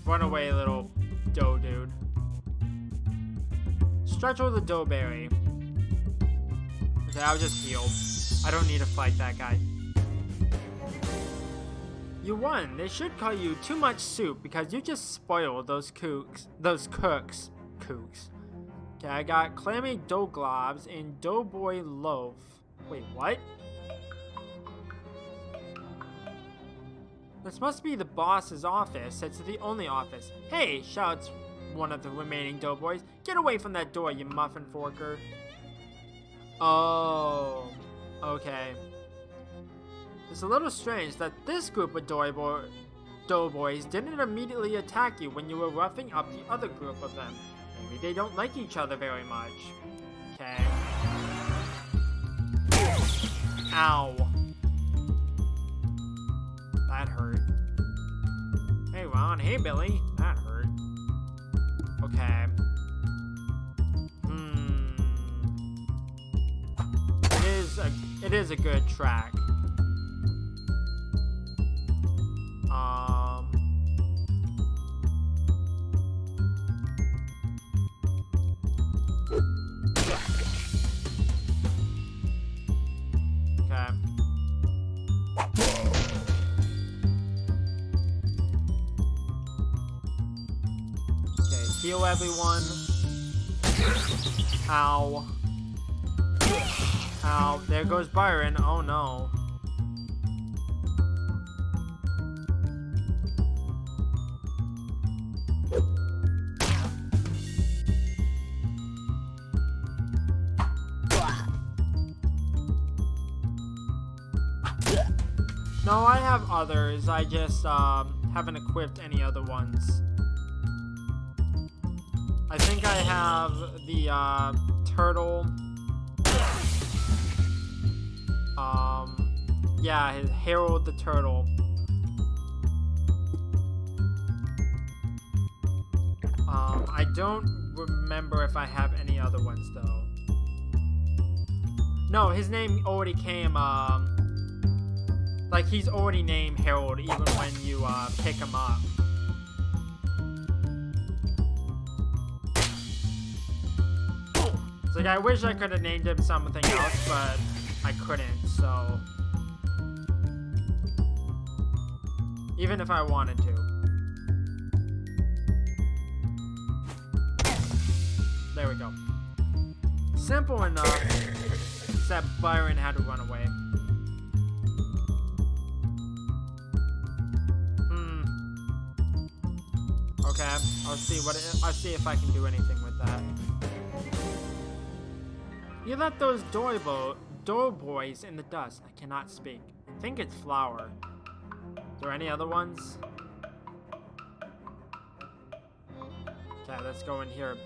Run away, little dough dude. Stretch with the dough berry. Okay, I'll just heal. I don't need to fight that guy. You won. They should call you too much soup because you just spoiled those cooks. Okay, I got clammy dough globs and doughboy loaf. Wait, what? This must be the boss's office. It's the only office. Hey, shouts one of the remaining doughboys. Get away from that door, you muffin forker. Oh, okay. It's a little strange that this group of doughboys didn't immediately attack you when you were roughing up the other group of them. Maybe they don't like each other very much. Okay. Ow. That hurt. Hey Ron, hey Billy. That hurt. Okay. It is a good track. Okay. Okay, heal everyone. Ow. Ow, there goes Byron. Oh no. No, I have others. I just haven't equipped any other ones. I think I have the turtle. Yeah, his Harold the Turtle. I don't remember if I have any other ones though. No, his name already came, like he's already named Harold even when you pick him up. It's like I wish I could have named him something else, but I couldn't, so even if I wanted to. There we go. Simple enough, except Byron had to run away. Okay, I'll see if I can do anything with that. You left those door boys in the dust. I cannot speak. I think it's flour. Is there any other ones? Okay, let's go in here.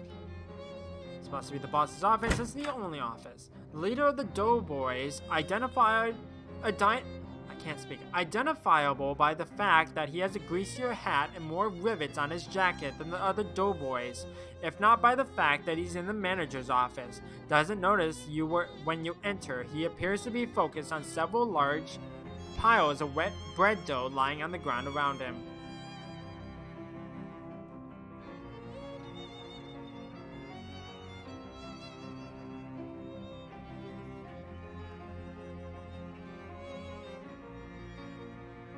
This must be the boss's office. It's the only office. The leader of the doughboys, identifiable by the fact that he has a greasier hat and more rivets on his jacket than the other doughboys, if not by the fact that he's in the manager's office. Doesn't notice you when you enter. He appears to be focused on several large piles of wet bread dough lying on the ground around him.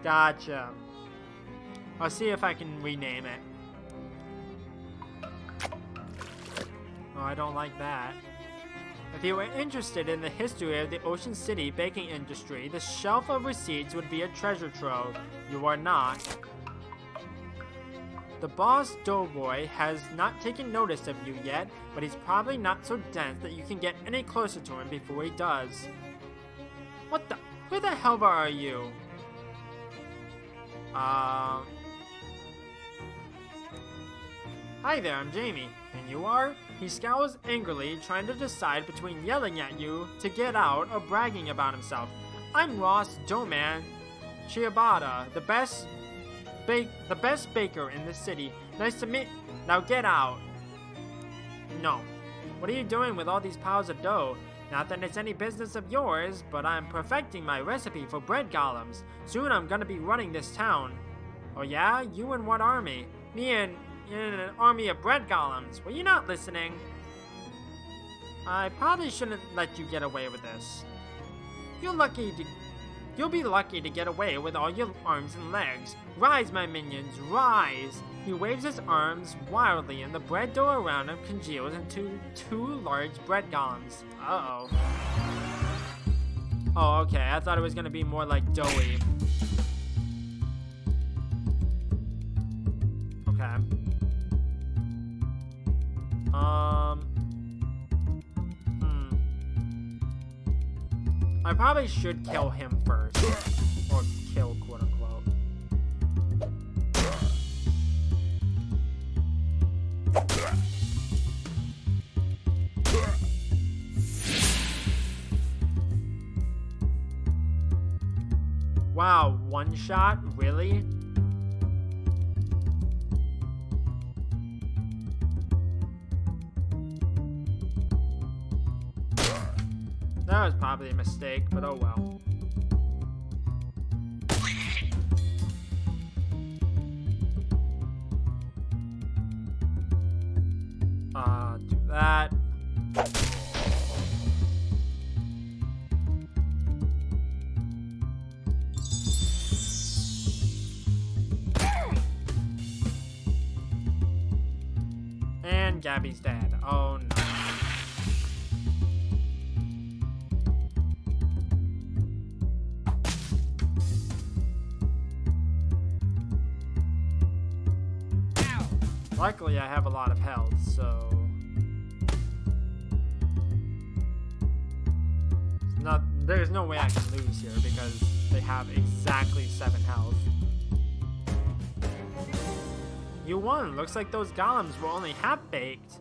Gotcha. I'll see if I can rename it. Oh, I don't like that. If you were interested in the history of the Ocean City baking industry, the shelf of receipts would be a treasure trove. You are not. The boss doughboy has not taken notice of you yet, but he's probably not so dense that you can get any closer to him before he does. What the? Who the hell are you? Hi there, I'm Jamie. And you are? He scowls angrily, trying to decide between yelling at you to get out or bragging about himself. I'm Ross Doughman Ciabatta, the best baker in the city. Nice to meet. Now get out. No. What are you doing with all these piles of dough? Not that it's any business of yours, but I'm perfecting my recipe for bread golems. Soon I'm gonna be running this town. Oh yeah? You and what army? Me and in an army of bread golems. Well, you're not listening. I probably shouldn't let you get away with this. You'll be lucky to get away with all your arms and legs. Rise, my minions, rise! He waves his arms wildly, and the bread dough around him congeals into two large bread golems. Uh-oh. Oh, okay. I thought it was gonna be more like doughy. Okay. I probably should kill him first. Or kill, quote unquote. Wow, one shot? Really? That was probably a mistake, but oh well. Do that. Gabby's dead. Oh no. Luckily, I have a lot of health, so... There's no way I can lose here because they have exactly 7 health. You won! Looks like those golems were only half-baked.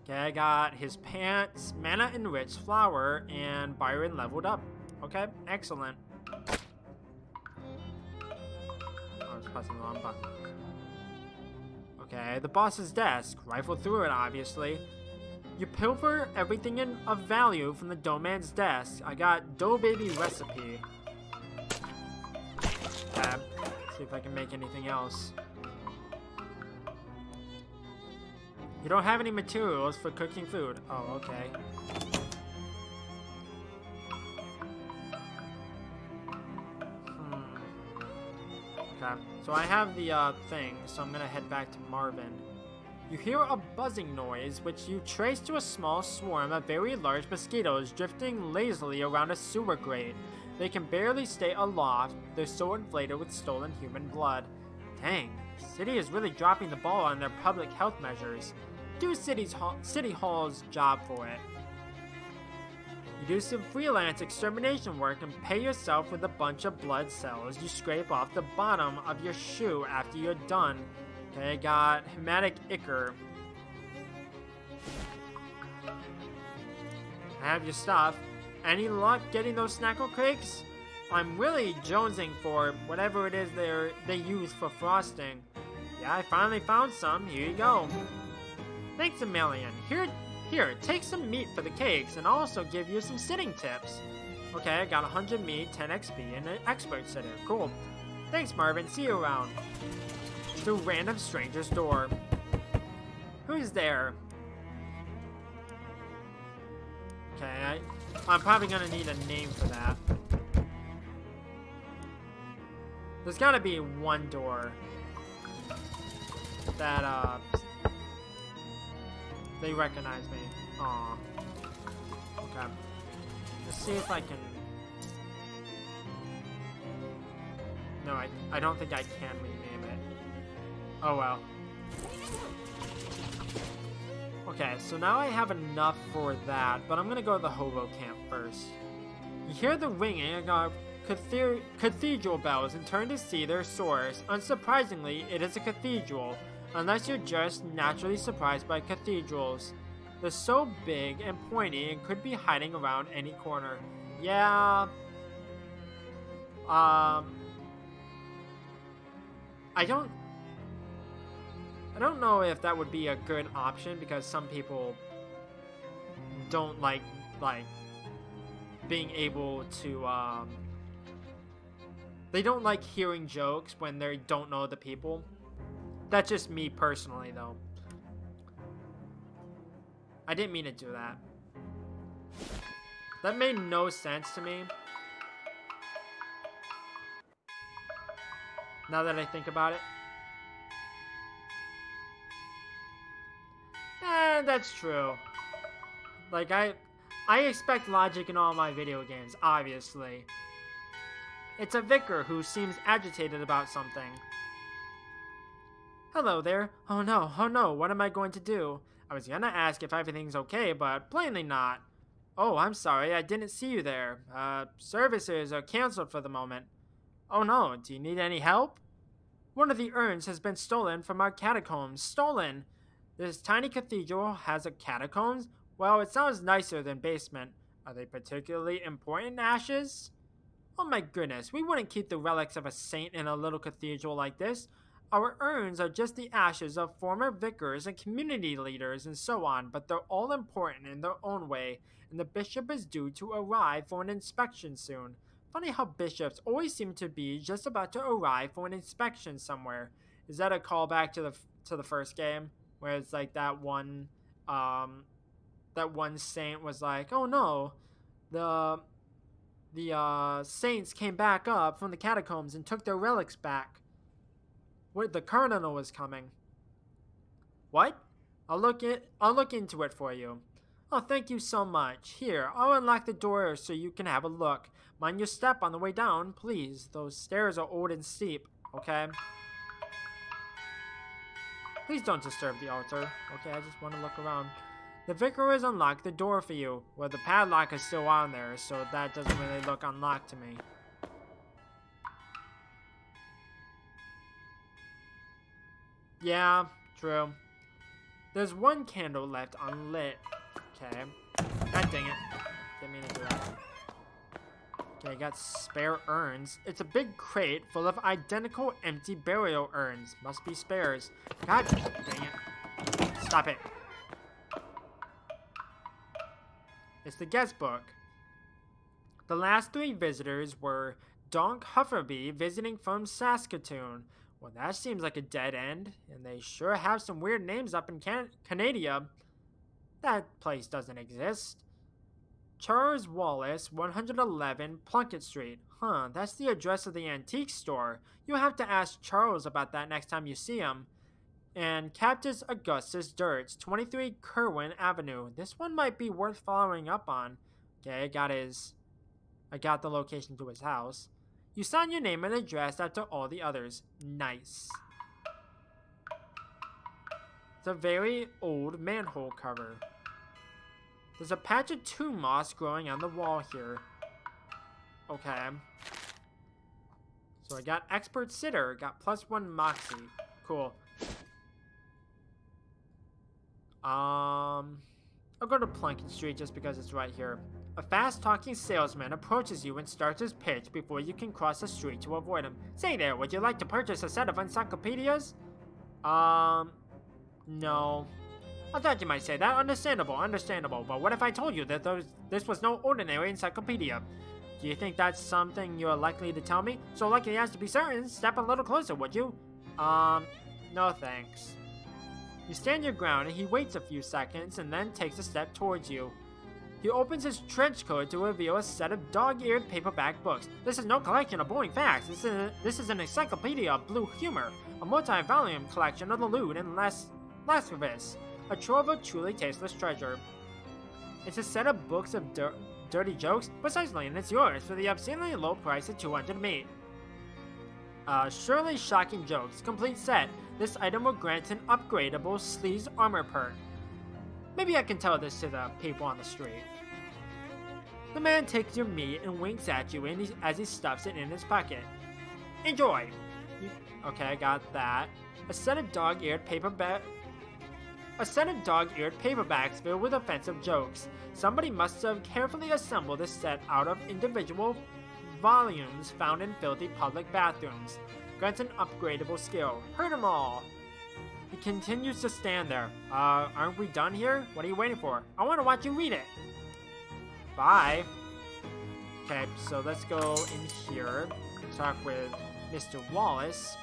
Okay, I got his pants, mana-enriched flower, and Byron leveled up. Okay, excellent. I was pressing the wrong button. Okay, the boss's desk. Rifle through it, obviously. You pilfer everything of value from the dough man's desk. I got dough baby recipe. Okay, see if I can make anything else. You don't have any materials for cooking food. Oh, okay. Okay, so I have the thing, so I'm gonna head back to Marvin. You hear a buzzing noise, which you trace to a small swarm of very large mosquitoes drifting lazily around a sewer grate. They can barely stay aloft. They're so inflated with stolen human blood. Dang, the city is really dropping the ball on their public health measures. Do City Hall's job for it. You do some freelance extermination work and pay yourself with a bunch of blood cells you scrape off the bottom of your shoe after you're done. Okay, I got Hematic Ichor. I have your stuff. Any luck getting those snackle cakes? I'm really jonesing for whatever it is they use for frosting. Yeah, I finally found some. Here you go. Thanks a million. Here, take some meat for the cakes, and I'll also give you some sitting tips. Okay, I got 100 meat, 10 XP, and an expert sitter. Cool. Thanks, Marvin. See you around. Through random stranger's door. Who's there? Okay, I'm probably gonna need a name for that. There's gotta be one door that, they recognize me. Aw. Okay. Let's see if I can... No, I don't think I can rename it. Oh well. Okay, so now I have enough for that, but I'm gonna go to the hobo camp first. You hear the ringing of cathedral bells and turn to see their source. Unsurprisingly, it is a cathedral, unless you're just naturally surprised by cathedrals. They're so big and pointy and could be hiding around any corner. Yeah. I don't know if that would be a good option because some people don't like being able to they don't like hearing jokes when they don't know the people. That's just me personally though. I didn't mean to do that. That made no sense to me. Now that I think about it. That's true. Like, I expect logic in all my video games, obviously. It's a vicar who seems agitated about something. Hello there. Oh no, what am I going to do? I was gonna ask if everything's okay, but plainly not. Oh, I'm sorry, I didn't see you there. Services are canceled for the moment. Oh no, do you need any help? One of the urns has been stolen from our catacombs. Stolen! This tiny cathedral has a catacombs? Well, it sounds nicer than basement. Are they particularly important ashes? Oh my goodness, we wouldn't keep the relics of a saint in a little cathedral like this. Our urns are just the ashes of former vicars and community leaders and so on, but they're all important in their own way, and the bishop is due to arrive for an inspection soon. Funny how bishops always seem to be just about to arrive for an inspection somewhere. Is that a callback to the first game? Where it's like that one saint was like, oh no, the saints came back up from the catacombs and took their relics back. What, the cardinal was coming. What? I'll look into it for you. Oh, thank you so much. Here, I'll unlock the door so you can have a look. Mind your step on the way down, please. Those stairs are old and steep, okay? Please don't disturb the altar. Okay, I just want to look around. The vicar has unlocked the door for you. Well, the padlock is still on there, so that doesn't really look unlocked to me. Yeah, true. There's one candle left unlit. Okay. God dang it. Didn't mean to do that. Okay, I got spare urns. It's a big crate full of identical empty burial urns. Must be spares. God dang it. Stop it. It's the guest book. The last 3 visitors were Donk Hufferby visiting from Saskatoon. Well, that seems like a dead end, and they sure have some weird names up in Canada. That place doesn't exist. Charles Wallace, 111 Plunkett Street. Huh, that's the address of the antique store. You'll have to ask Charles about that next time you see him. And Cactus Augustus Dirts, 23 Kerwin Avenue. This one might be worth following up on. Okay, I got the location to his house. You sign your name and address after all the others. Nice. It's a very old manhole cover. There's a patch of tomb moss growing on the wall here. Okay. So I got expert sitter, got +1 moxie. Cool. I'll go to Plunkett Street just because it's right here. A fast-talking salesman approaches you and starts his pitch before you can cross the street to avoid him. Say there, would you like to purchase a set of encyclopedias? No. I thought you might say that. Understandable. But what if I told you that this was no ordinary encyclopedia? Do you think that's something you're likely to tell me? So likely as to be certain, step a little closer, would you? No thanks. You stand your ground and he waits a few seconds and then takes a step towards you. He opens his trench coat to reveal a set of dog-eared paperback books. This is no collection of boring facts. This is an encyclopedia of blue humor, a multi-volume collection of the lewd and lascivious, a trove of truly tasteless treasure. It's a set of books of dirty jokes? Precisely, and it's yours for the obscenely low price of 200 meat. Surely shocking jokes. Complete set. This item will grant an upgradable sleaze armor perk. Maybe I can tell this to the people on the street. The man takes your meat and winks at you as he stuffs it in his pocket. Enjoy! Okay, I got that. A set of dog-eared paperbacks filled with offensive jokes. Somebody must have carefully assembled this set out of individual volumes found in filthy public bathrooms. Grants an upgradable skill. Heard 'em all! He continues to stand there. Aren't we done here? What are you waiting for? I want to watch you read it. Bye. Okay, so let's go in here. Talk with Mr. Wallace.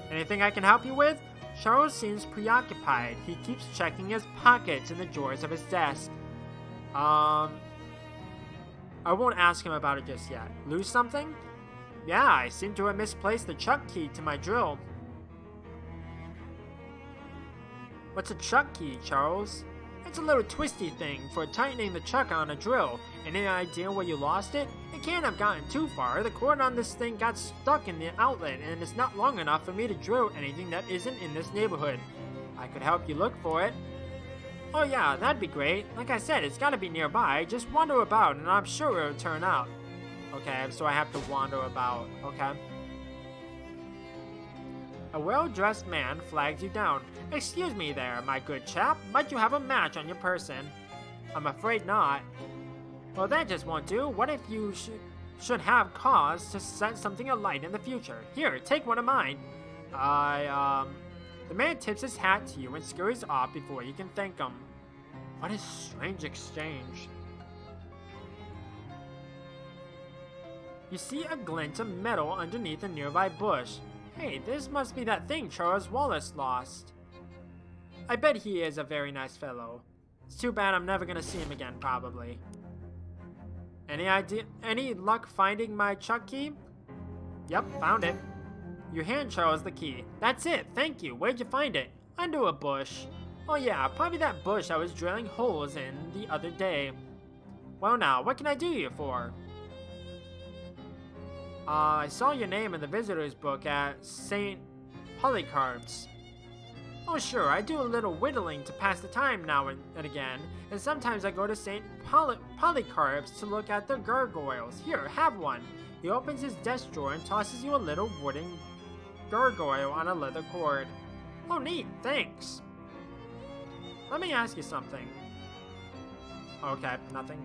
Anything I can help you with? Charles seems preoccupied. He keeps checking his pockets and the drawers of his desk. I won't ask him about it just yet. Lose something? Yeah, I seem to have misplaced the chuck key to my drill. What's a chuck key, Charles? It's a little twisty thing for tightening the chuck on a drill. Any idea where you lost it? It can't have gotten too far. The cord on this thing got stuck in the outlet, and it's not long enough for me to drill anything that isn't in this neighborhood. I could help you look for it. Oh yeah, that'd be great. Like I said, it's gotta be nearby. Just wander about, and I'm sure it'll turn out. Okay, so I have to wander about. Okay. A well-dressed man flags you down. Excuse me there, my good chap. Might you have a match on your person? I'm afraid not. Well, that just won't do. What if you should have cause to set something alight in the future? Here, take one of mine. The man tips his hat to you and scurries off before you can thank him. What a strange exchange. You see a glint of metal underneath a nearby bush. Hey, this must be that thing Charles Wallace lost. I bet he is a very nice fellow. It's too bad I'm never gonna see him again, probably. Any luck finding my chuck key? Yep, found it. You hand Charles the key. That's it, thank you. Where'd you find it? Under a bush. Oh yeah, probably that bush I was drilling holes in the other day. Well now, what can I do you for? I saw your name in the visitor's book at St. Polycarp's. Oh sure, I do a little whittling to pass the time now and again, and sometimes I go to St. Polycarp's to look at the gargoyles. Here, have one. He opens his desk drawer and tosses you a little wooden gargoyle on a leather cord. Oh neat, thanks. Let me ask you something. Okay, nothing.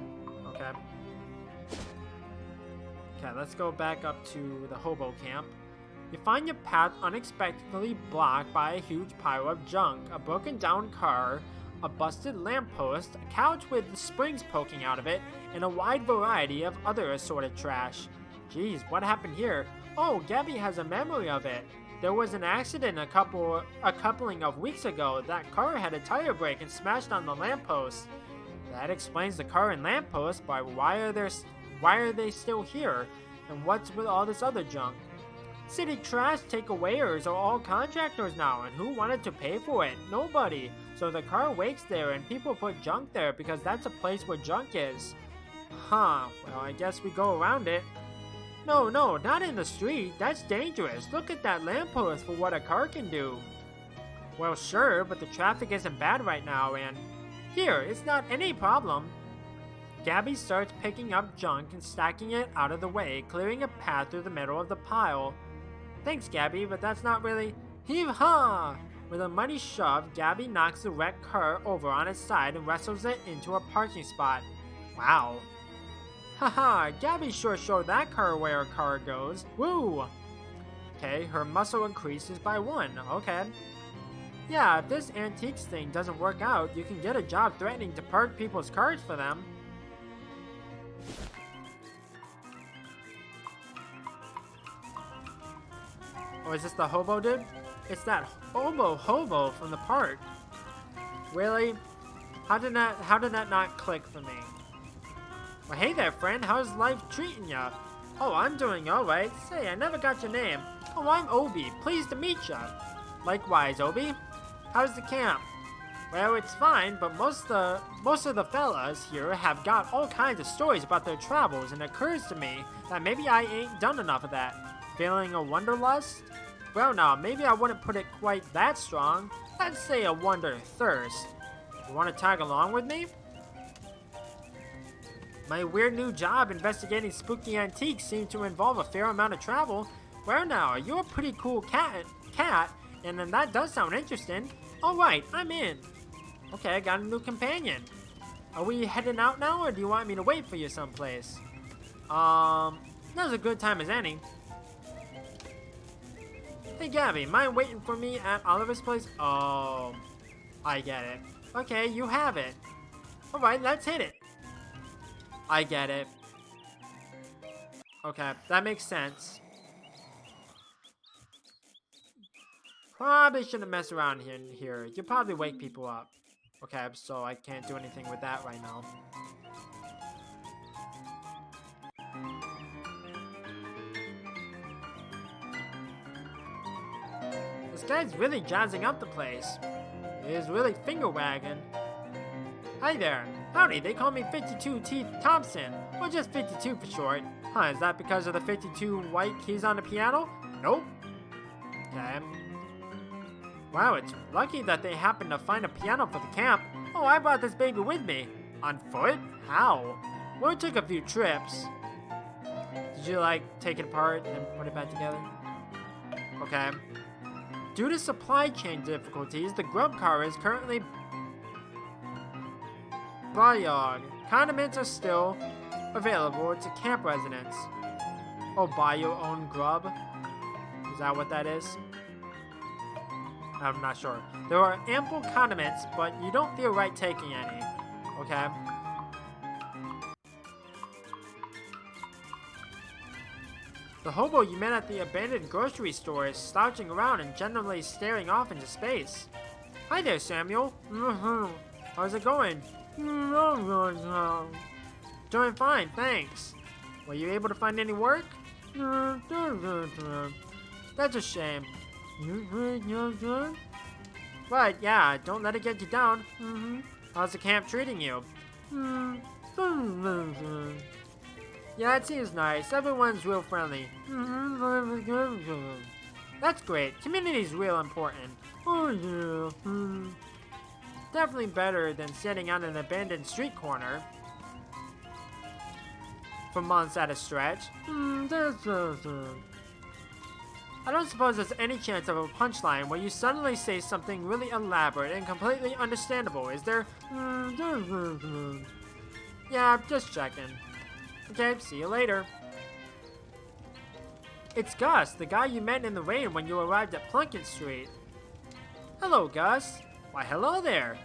Okay. Okay, let's go back up to the hobo camp. You find your path unexpectedly blocked by a huge pile of junk, a broken down car, a busted lamppost, a couch with springs poking out of it, and a wide variety of other assorted trash. Geez, what happened here? Oh, Gabby has a memory of it. There was an accident a coupling of weeks ago. That car had a tire break and smashed on the lamppost. That explains the car and lamppost, but why are they still here? And what's with all this other junk? City trash takeawayers are all contractors now, and who wanted to pay for it? Nobody. So the car waits there, and people put junk there because that's a place where junk is. Huh, well I guess we go around it. No, not in the street. That's dangerous. Look at that lamppost for what a car can do. Well sure, but the traffic isn't bad right now, and... Here, it's not any problem. Gabby starts picking up junk and stacking it out of the way, clearing a path through the middle of the pile. Thanks, Gabby, but that's not really... Heave-ha! With a mighty shove, Gabby knocks the wrecked car over on its side and wrestles it into a parking spot. Wow. Haha, Gabby sure showed that car where a car goes. Woo! Okay, her muscle increases by 1. Okay. Yeah, if this antiques thing doesn't work out, you can get a job threatening to park people's cars for them. Oh, is this the hobo dude? It's that hobo from the park. Really? How did that not click for me? Well, hey there, friend. How's life treating ya? Oh, I'm doing alright. Say, I never got your name. Oh, I'm Obi. Pleased to meet ya. Likewise, Obi. How's the camp? Well, it's fine, but most of the fellas here have got all kinds of stories about their travels, and it occurs to me that maybe I ain't done enough of that. Feeling a wanderlust? Well, now, maybe I wouldn't put it quite that strong. Let's say a wonder thirst. You want to tag along with me? My weird new job investigating spooky antiques seemed to involve a fair amount of travel. Well, now, you're a pretty cool cat, and then that does sound interesting. Alright, I'm in. Okay, I got a new companion. Are we heading out now, or do you want me to wait for you someplace? Now's a good time as any. Hey Gabby, mind waiting for me at Oliver's place? Oh, I get it. Okay, you have it. Alright, let's hit it. I get it. Okay, that makes sense. Probably shouldn't mess around here. You'll probably wake people up. Okay, so I can't do anything with that right now. This guy's really jazzing up the place. He's really finger-wagging. Hi there. Howdy, they call me 52 Teeth Thompson, or just 52 for short. Huh, is that because of the 52 white keys on the piano? Nope. Okay. Wow, it's lucky that they happened to find a piano for the camp. Oh, I brought this baby with me. On foot? How? Well, it took a few trips. Did you, like, take it apart and put it back together? Okay. Due to supply chain difficulties, the grub car is currently Bayog. Condiments are still available to camp residents. Oh, buy your own grub? Is that what that is? I'm not sure. There are ample condiments, but you don't feel right taking any. Okay. The hobo you met at the abandoned grocery store is slouching around and generally staring off into space. Hi there, Samuel. How's it going? Doing fine, thanks. Were you able to find any work? That's a shame. But yeah, don't let it get you down. How's the camp treating you? Yeah, it seems nice. Everyone's real friendly. That's great. Community's real important. Oh yeah. Definitely better than sitting on an abandoned street corner for months at a stretch. I don't suppose there's any chance of a punchline where you suddenly say something really elaborate and completely understandable, is there? Yeah, just checking. Okay, see you later. It's Gus, the guy you met in the rain when you arrived at Plunkett Street. Hello, Gus. Why, hello there.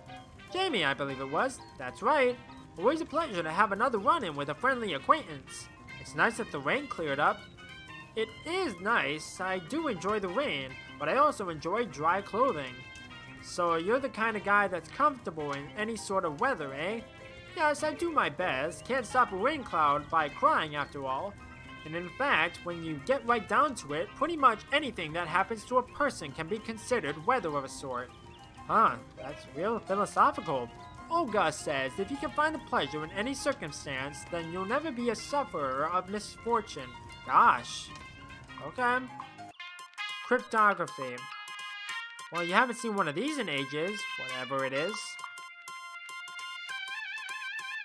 Jamie, I believe it was. That's right. Always a pleasure to have another run-in with a friendly acquaintance. It's nice that the rain cleared up. It is nice. I do enjoy the rain, but I also enjoy dry clothing. So you're the kind of guy that's comfortable in any sort of weather, eh? Yes, I do my best. Can't stop a rain cloud by crying, after all. And in fact, when you get right down to it, pretty much anything that happens to a person can be considered weather of a sort. Huh, that's real philosophical. Old Gus says if you can find the pleasure in any circumstance, then you'll never be a sufferer of misfortune. Gosh. Okay. Cryptography. Well, you haven't seen one of these in ages, whatever it is.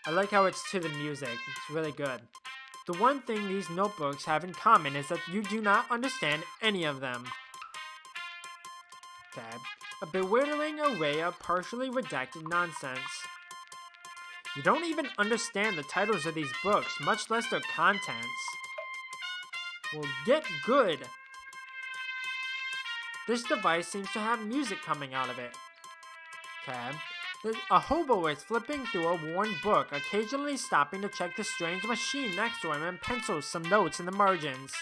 I like how it's to the music. It's really good. The one thing these notebooks have in common is that you do not understand any of them. Okay. A bewildering array of partially redacted nonsense. You don't even understand the titles of these books, much less their contents. Well, get good. This device seems to have music coming out of it. Okay. A hobo is flipping through a worn book, occasionally stopping to check the strange machine next to him and pencils some notes in the margins.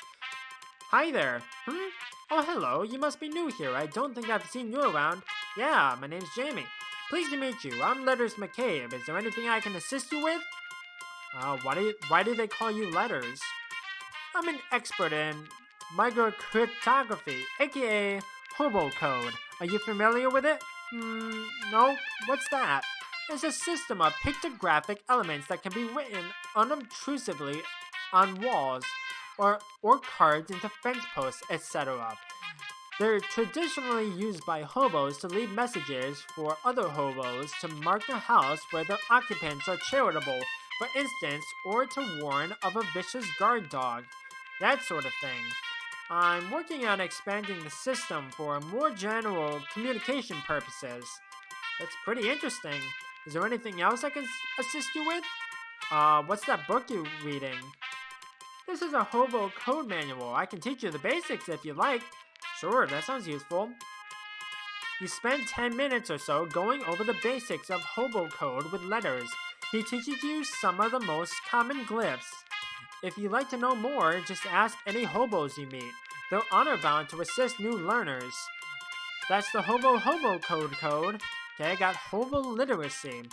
Hi there. Oh, hello. You must be new here. I don't think I've seen you around. Yeah, my name's Jamie. Pleased to meet you. I'm Letters McCabe. Is there anything I can assist you with? Why do they call you Letters? I'm an expert in microcryptography, aka hobo code. Are you familiar with it? No. What's that? It's a system of pictographic elements that can be written unobtrusively on walls or carved into fence posts, etc. They're traditionally used by hobos to leave messages for other hobos to mark the house where the occupants are charitable, for instance, or to warn of a vicious guard dog. That sort of thing. I'm working on expanding the system for more general communication purposes. That's pretty interesting. Is there anything else I can assist you with? What's that book you're reading? This is a hobo code manual. I can teach you the basics if you like. Sure, that sounds useful. You spend 10 minutes or so going over the basics of hobo code with Letters. He teaches you some of the most common glyphs. If you'd like to know more, just ask any hobos you meet. They're honor-bound to assist new learners. That's the hobo code. Okay, I got hobo literacy.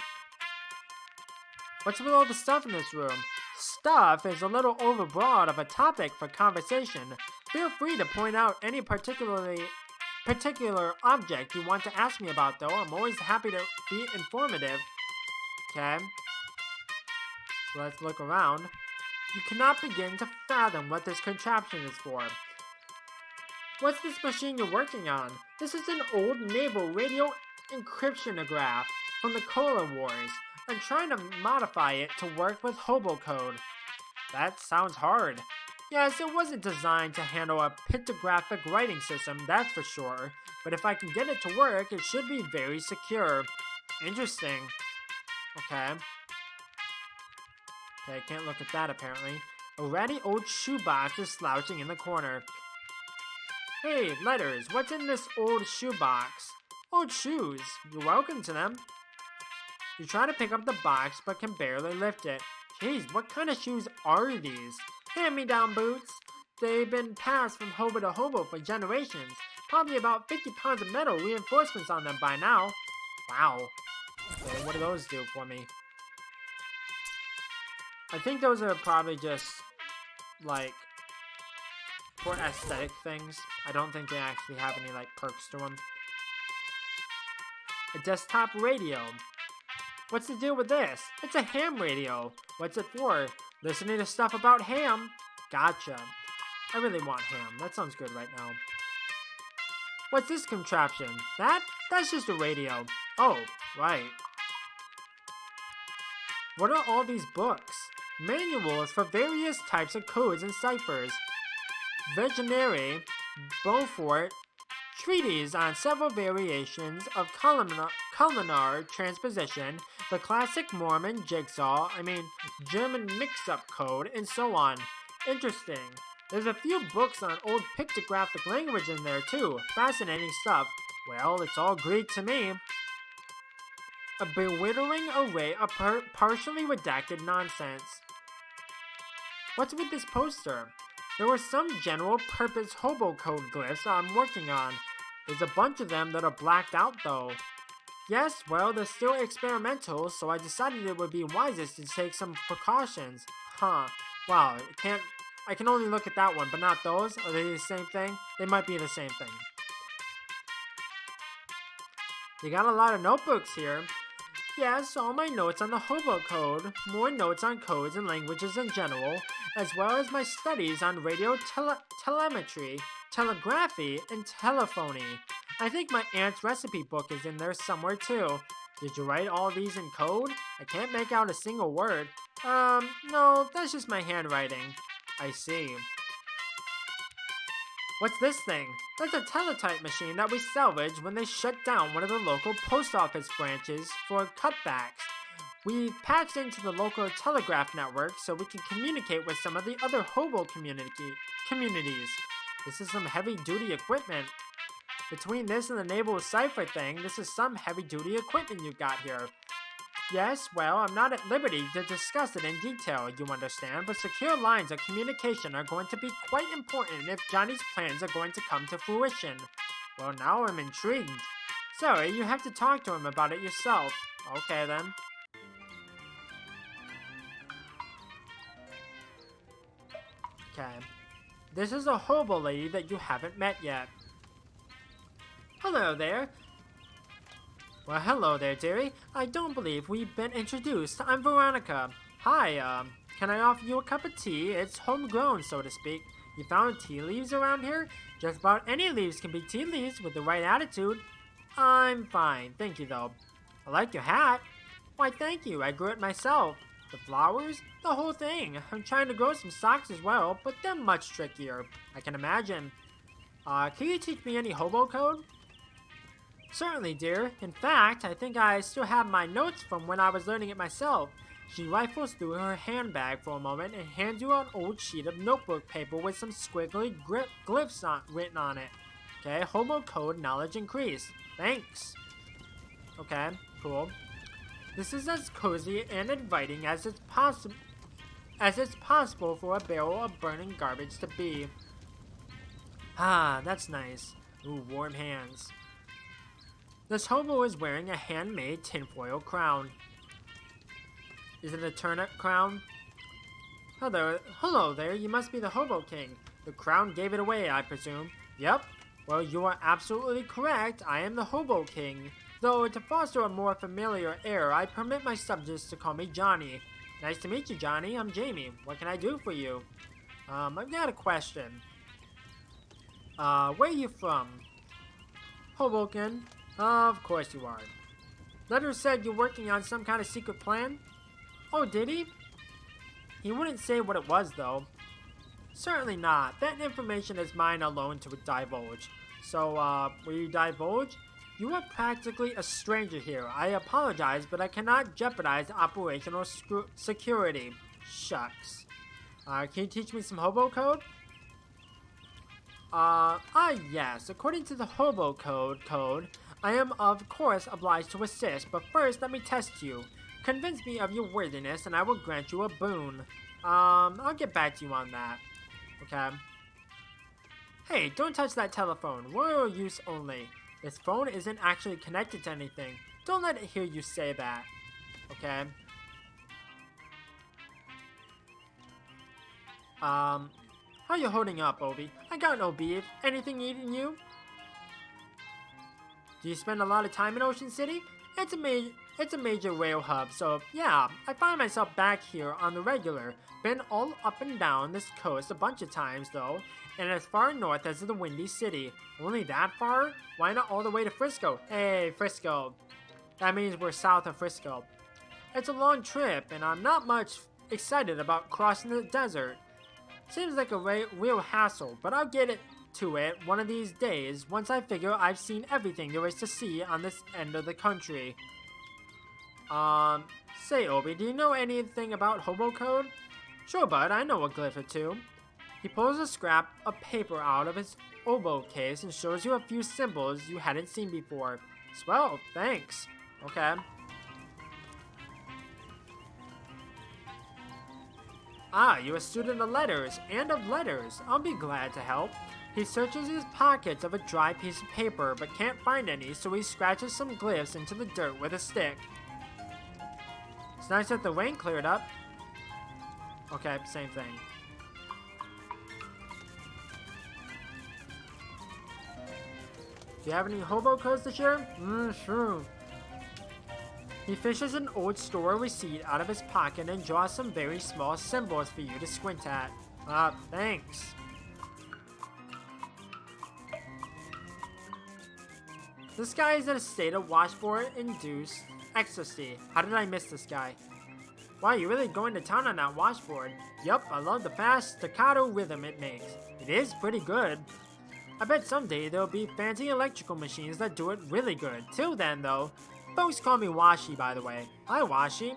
What's with all the stuff in this room? Stuff is a little overbroad of a topic for conversation. Feel free to point out any particular object you want to ask me about, though. I'm always happy to be informative. Okay. So let's look around. You cannot begin to fathom what this contraption is for. What's this machine you're working on? This is an old naval radio encryptionograph from the Cola Wars. I'm trying to modify it to work with hobo code. That sounds hard. Yes, it wasn't designed to handle a pictographic writing system, that's for sure. But if I can get it to work, it should be very secure. Interesting. Okay. Okay, I can't look at that apparently. A ratty old shoebox is slouching in the corner. Hey, Letters, what's in this old shoebox? Old shoes. You're welcome to them. You try to pick up the box, but can barely lift it. Jeez, what kind of shoes are these? Hand-me-down boots. They've been passed from hobo to hobo for generations. Probably about 50 pounds of metal reinforcements on them by now. Wow. Okay, what do those do for me? I think those are probably just, like, for aesthetic things. I don't think they actually have any, like, perks to them. A desktop radio. What's the deal with this? It's a ham radio. What's it for? Listening to stuff about ham? Gotcha. I really want ham. That sounds good right now. What's this contraption? That's just a radio. Oh, right. What are all these books? Manuals for various types of codes and ciphers. Veganary, Beaufort, treatise on several variations of columnar transposition, the classic Mormon German mix-up code, and so on. Interesting. There's a few books on old pictographic language in there too. Fascinating stuff. Well, it's all Greek to me. A bewildering array of partially redacted nonsense. What's with this poster? There were some general-purpose hobo code glyphs I'm working on. There's a bunch of them that are blacked out though. Yes, well, they're still experimental, so I decided it would be wisest to take some precautions. Huh. Wow, I can only look at that one, but not those? Are they the same thing? They might be the same thing. You got a lot of notebooks here. Yes, all my notes on the hobo code, more notes on codes and languages in general, as well as my studies on radio telemetry, telegraphy, and telephony. I think my aunt's recipe book is in there somewhere too. Did you write all these in code? I can't make out a single word. No, that's just my handwriting. I see. What's this thing? That's a teletype machine that we salvaged when they shut down one of the local post office branches for cutbacks. We patched into the local telegraph network so we can communicate with some of the other hobo communities. This is some heavy-duty equipment. Between this and the naval cipher thing, this is some heavy-duty equipment you got here. Yes, well, I'm not at liberty to discuss it in detail, you understand, but secure lines of communication are going to be quite important if Johnny's plans are going to come to fruition. Well, now I'm intrigued. Sorry, you have to talk to him about it yourself. Okay, then. Okay. This is a hobo lady that you haven't met yet. Hello there. Well, hello there, dearie. I don't believe we've been introduced. I'm Veronica. Hi, can I offer you a cup of tea? It's homegrown, so to speak. You found tea leaves around here? Just about any leaves can be tea leaves with the right attitude. I'm fine, thank you, though. I like your hat. Why, thank you. I grew it myself. The flowers? The whole thing. I'm trying to grow some socks as well, but they're much trickier. I can imagine. Can you teach me any hobo code? Certainly, dear. In fact, I think I still have my notes from when I was learning it myself. She rifles through her handbag for a moment and hands you an old sheet of notebook paper with some squiggly glyphs written on it. Okay, hobo code knowledge increased. Thanks. Okay, cool. This is as cozy and inviting as it's possible for a barrel of burning garbage to be. Ah, that's nice. Ooh, warm hands. This hobo is wearing a handmade tinfoil crown. Is it a turnip crown? Hello there, you must be the Hobo King. The crown gave it away, I presume. Yep. Well, you are absolutely correct. I am the Hobo King. Though, to foster a more familiar air, I permit my subjects to call me Johnny. Nice to meet you, Johnny. I'm Jamie. What can I do for you? I've got a question. Where are you from? Hoboken. Of course you are. Letter said you're working on some kind of secret plan? Oh, did he? He wouldn't say what it was, though. Certainly not. That information is mine alone to divulge. So, will you divulge? You are practically a stranger here. I apologize, but I cannot jeopardize operational security. Shucks. Can you teach me some hobo code? Yes. According to the hobo code, I am, of course, obliged to assist, but first, let me test you. Convince me of your worthiness, and I will grant you a boon. I'll get back to you on that. Okay. Hey, don't touch that telephone. Royal use only. This phone isn't actually connected to anything. Don't let it hear you say that. Okay. How you holding up, Obi? I got no beef. Anything eating you? Do you spend a lot of time in Ocean City? It's a major rail hub, so yeah, I find myself back here on the regular. Been all up and down this coast a bunch of times though, and as far north as the Windy City. Only that far? Why not all the way to Frisco? Hey, Frisco. That means we're south of Frisco. It's a long trip, and I'm not much excited about crossing the desert. Seems like a real hassle, but I'll get to it one of these days once I figure I've seen everything there is to see on this end of the country. Say Obi, do you know anything about hobo code? Sure, bud, I know a glyph or two. He pulls a scrap of paper out of his oboe case and shows you a few symbols you hadn't seen before. Swell, thanks. Okay. Ah, you're a student of letters, and of letters. I'll be glad to help. He searches his pockets of a dry piece of paper, but can't find any, so he scratches some glyphs into the dirt with a stick. It's nice that the rain cleared up. Okay, same thing. Do you have any hobo codes to share? Sure. He fishes an old store receipt out of his pocket and draws some very small symbols for you to squint at. Thanks. This guy is in a state of washboard-induced ecstasy. How did I miss this guy? Wow, you're really going to town on that washboard. Yup, I love the fast staccato rhythm it makes. It is pretty good. I bet someday there'll be fancy electrical machines that do it really good. Till then, though, folks call me Washi, by the way. Hi, Washi.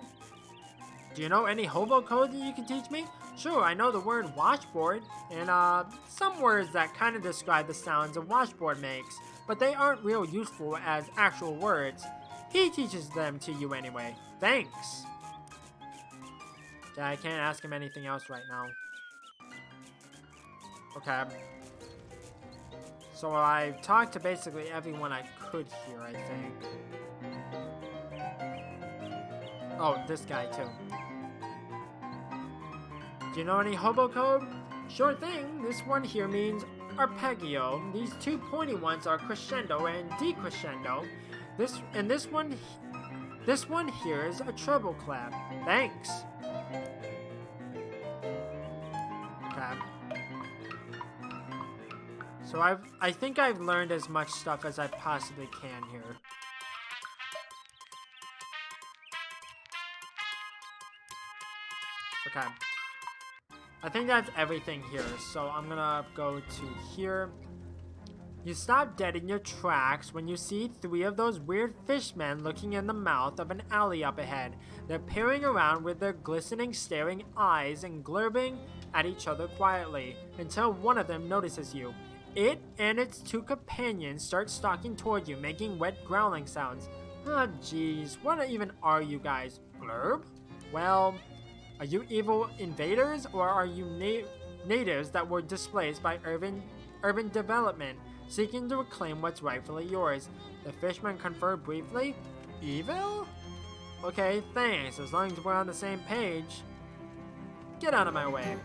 Do you know any hobo code that you can teach me? Sure, I know the word washboard, and some words that kind of describe the sounds a washboard makes, but they aren't real useful as actual words. He teaches them to you anyway. Thanks. Yeah, I can't ask him anything else right now. Okay. So I've talked to basically everyone I could here, I think. Oh, this guy too. Do you know any hobo code? Sure thing. This one here means arpeggio. These two pointy ones are crescendo and decrescendo. This one here is a treble clef. Thanks. Okay. So I think I've learned as much stuff as I possibly can here. Okay. I think that's everything here, so I'm gonna go to here. You stop dead in your tracks when you see three of those weird fishmen looking in the mouth of an alley up ahead. They're peering around with their glistening, staring eyes and glurbing at each other quietly, until one of them notices you. It and its two companions start stalking toward you, making wet growling sounds. Oh jeez, what even are you guys? Glurb? Well, are you evil invaders, or are you natives that were displaced by urban development, seeking to reclaim what's rightfully yours? The fisherman conferred briefly. Evil? Okay, thanks, as long as we're on the same page. Get out of my way.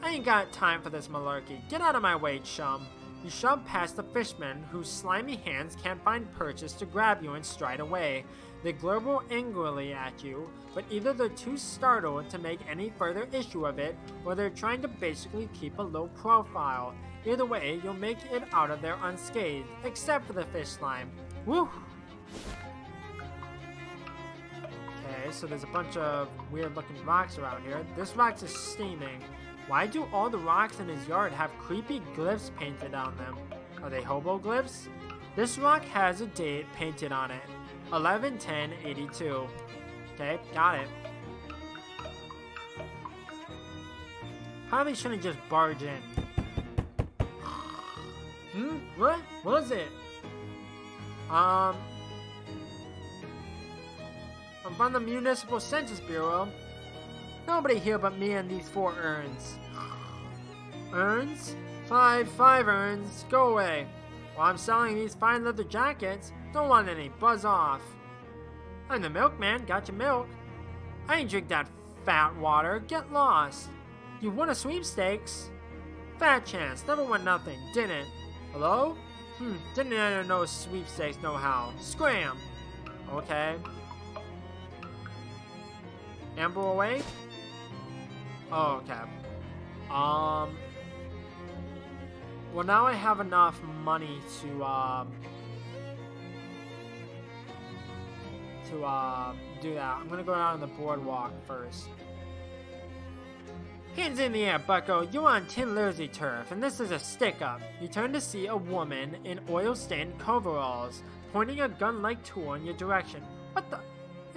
I ain't got time for this malarkey. Get out of my way, chum. You shove past the fisherman, whose slimy hands can't find purchase to grab you and stride away. They global angrily at you, but either they're too startled to make any further issue of it, or they're trying to basically keep a low profile. Either way, you'll make it out of there unscathed, except for the fish slime. Woo! Okay, so there's a bunch of weird looking rocks around here. This rock is steaming. Why do all the rocks in his yard have creepy glyphs painted on them? Are they hobo glyphs? This rock has a date painted on it. 11/10/82. Okay, got it. Probably shouldn't just barge in. What was it? I'm from the Municipal Census Bureau. Nobody here but me and these 4 urns. Urns? Five urns. Go away. While I'm selling these fine leather jackets, don't want any. Buzz off. I'm the milkman. Got your milk. I ain't drink that fat water. Get lost. You won a sweepstakes. Fat chance. Never won nothing. Didn't. Hello? Didn't know sweepstakes know how. Scram! Okay. Amber away? Oh, okay. Well, now I have enough money to do that. I'm gonna go down the boardwalk first. Hands in the air, bucko. You're on Tin Lizzy turf, and this is a stick-up. You turn to see a woman in oil-stained coveralls, pointing a gun-like tool in your direction. What the?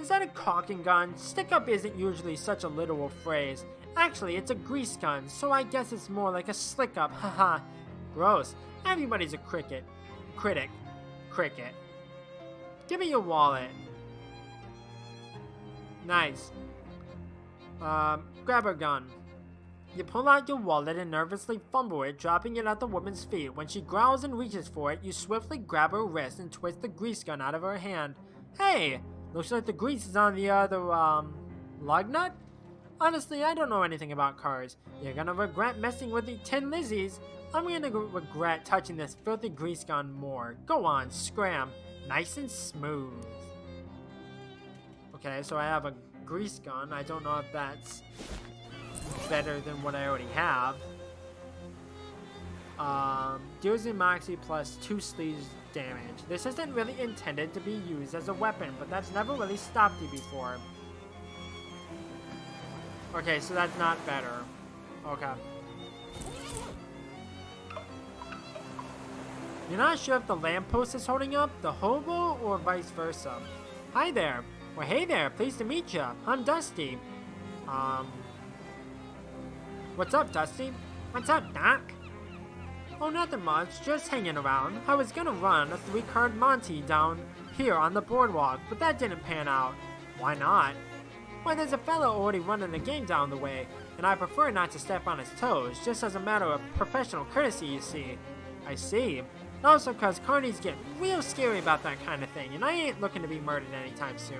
Is that a caulking gun? Stick-up isn't usually such a literal phrase. Actually, it's a grease gun, so I guess it's more like a slick-up. Haha. Gross. Everybody's a critic. Cricket. Give me your wallet. Nice. Grab her gun. You pull out your wallet and nervously fumble it, dropping it at the woman's feet. When she growls and reaches for it, you swiftly grab her wrist and twist the grease gun out of her hand. Hey! Looks like the grease is on the other, lug nut? Honestly, I don't know anything about cars. You're gonna regret messing with the Tin Lizzies. I'm gonna regret touching this filthy grease gun more. Go on, scram. Nice and smooth. Okay, so I have a grease gun. I don't know if that's better than what I already have. Deals in Moxie plus 2 sleeves damage. This isn't really intended to be used as a weapon, but that's never really stopped you before. Okay, so that's not better. Okay. You're not sure if the lamppost is holding up, the hobo, or vice versa. Hi there. Well, hey there. Pleased to meet ya. I'm Dusty. What's up, Dusty? What's up, Doc? Oh, nothing much. Just hanging around. I was gonna run a 3-card Monty down here on the boardwalk, but that didn't pan out. Why not? Well, there's a fellow already running a game down the way, and I prefer not to step on his toes, just as a matter of professional courtesy, you see. I see. Also, cause carnies get real scary about that kind of thing, and I ain't looking to be murdered anytime soon.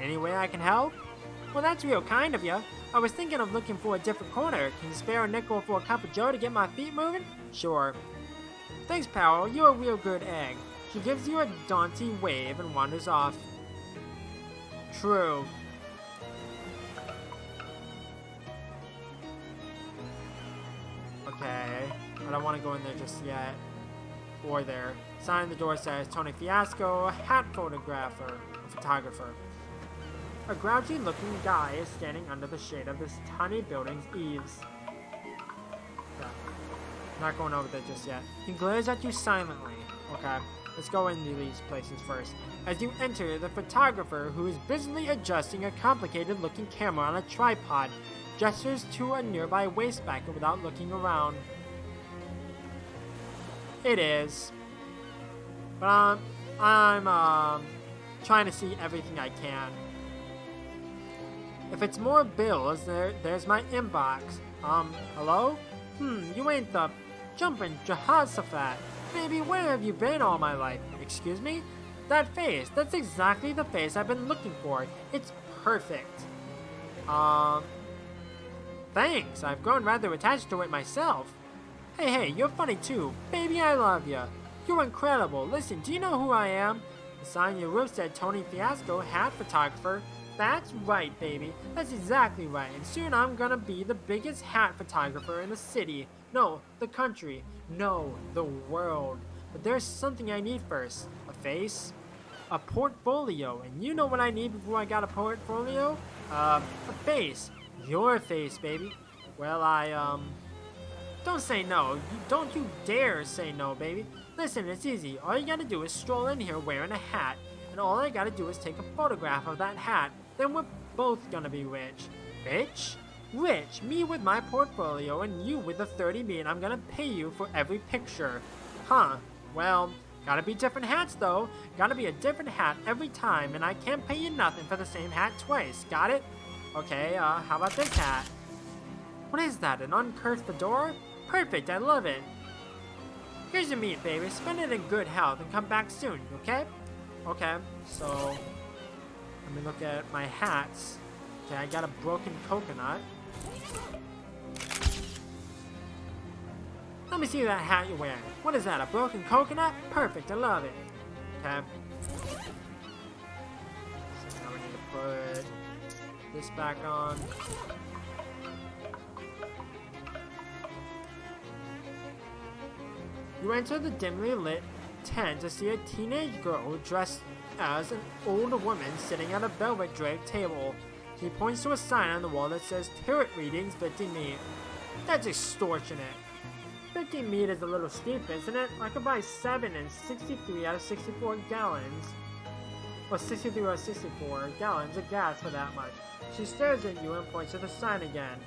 Any way I can help? Well, that's real kind of you. I was thinking of looking for a different corner. Can you spare a nickel for a cup of joe to get my feet moving? Sure. Thanks, pal. You're a real good egg. She gives you a daunting wave and wanders off. True. Okay. I don't want to go in there just yet. Or there. Sign on the door says Tony Fiasco, hat photographer, photographer. A grouchy-looking guy is standing under the shade of this tiny building's eaves. Okay. Not going over there just yet. He glares at you silently. Okay, let's go into these places first. As you enter, the photographer, who is busily adjusting a complicated-looking camera on a tripod, gestures to a nearby wastebasket without looking around. It is. But I'm trying to see everything I can. If it's more bills, there's my inbox. Hello? You ain't the jumping Jehoshaphat. Baby, where have you been all my life? Excuse me? That face, that's exactly the face I've been looking for. It's perfect. Thanks, I've grown rather attached to it myself. Hey, you're funny too. Baby, I love ya. You're incredible. Listen, do you know who I am? The sign on your roof said Tony Fiasco, hat photographer. That's right, baby. That's exactly right. And soon I'm gonna be the biggest hat photographer in the city. No, the country. No, the world. But there's something I need first. A face? A portfolio. And you know what I need before I got a portfolio? A face. Your face, baby. Well, don't say no. Don't you dare say no, baby. Listen, it's easy. All you gotta do is stroll in here wearing a hat. And all I gotta do is take a photograph of that hat. Then we're both gonna be rich. Rich? Rich. Me with my portfolio and you with the 30 and I'm gonna pay you for every picture. Huh. Well, gotta be different hats though. Gotta be a different hat every time and I can't pay you nothing for the same hat twice. Got it? Okay, how about this hat? What is that, an uncursed fedora? Perfect, I love it. Here's your meat, baby. Spend it in good health and come back soon, okay? Okay, so let me look at my hats. Okay, I got a broken coconut. Let me see that hat you're wearing. What is that, a broken coconut? Perfect, I love it. Okay. So now we need to put this back on. You enter the dimly lit tent to see a teenage girl dressed as an old woman sitting at a velvet draped table. She points to a sign on the wall that says Tarot Readings 50 meat. That's extortionate. 50 meat is a little steep, isn't it? I could buy 7 and 63 out of 64 gallons. Or 63 out of 64 gallons of gas for that much. She stares at you and points to the sign again.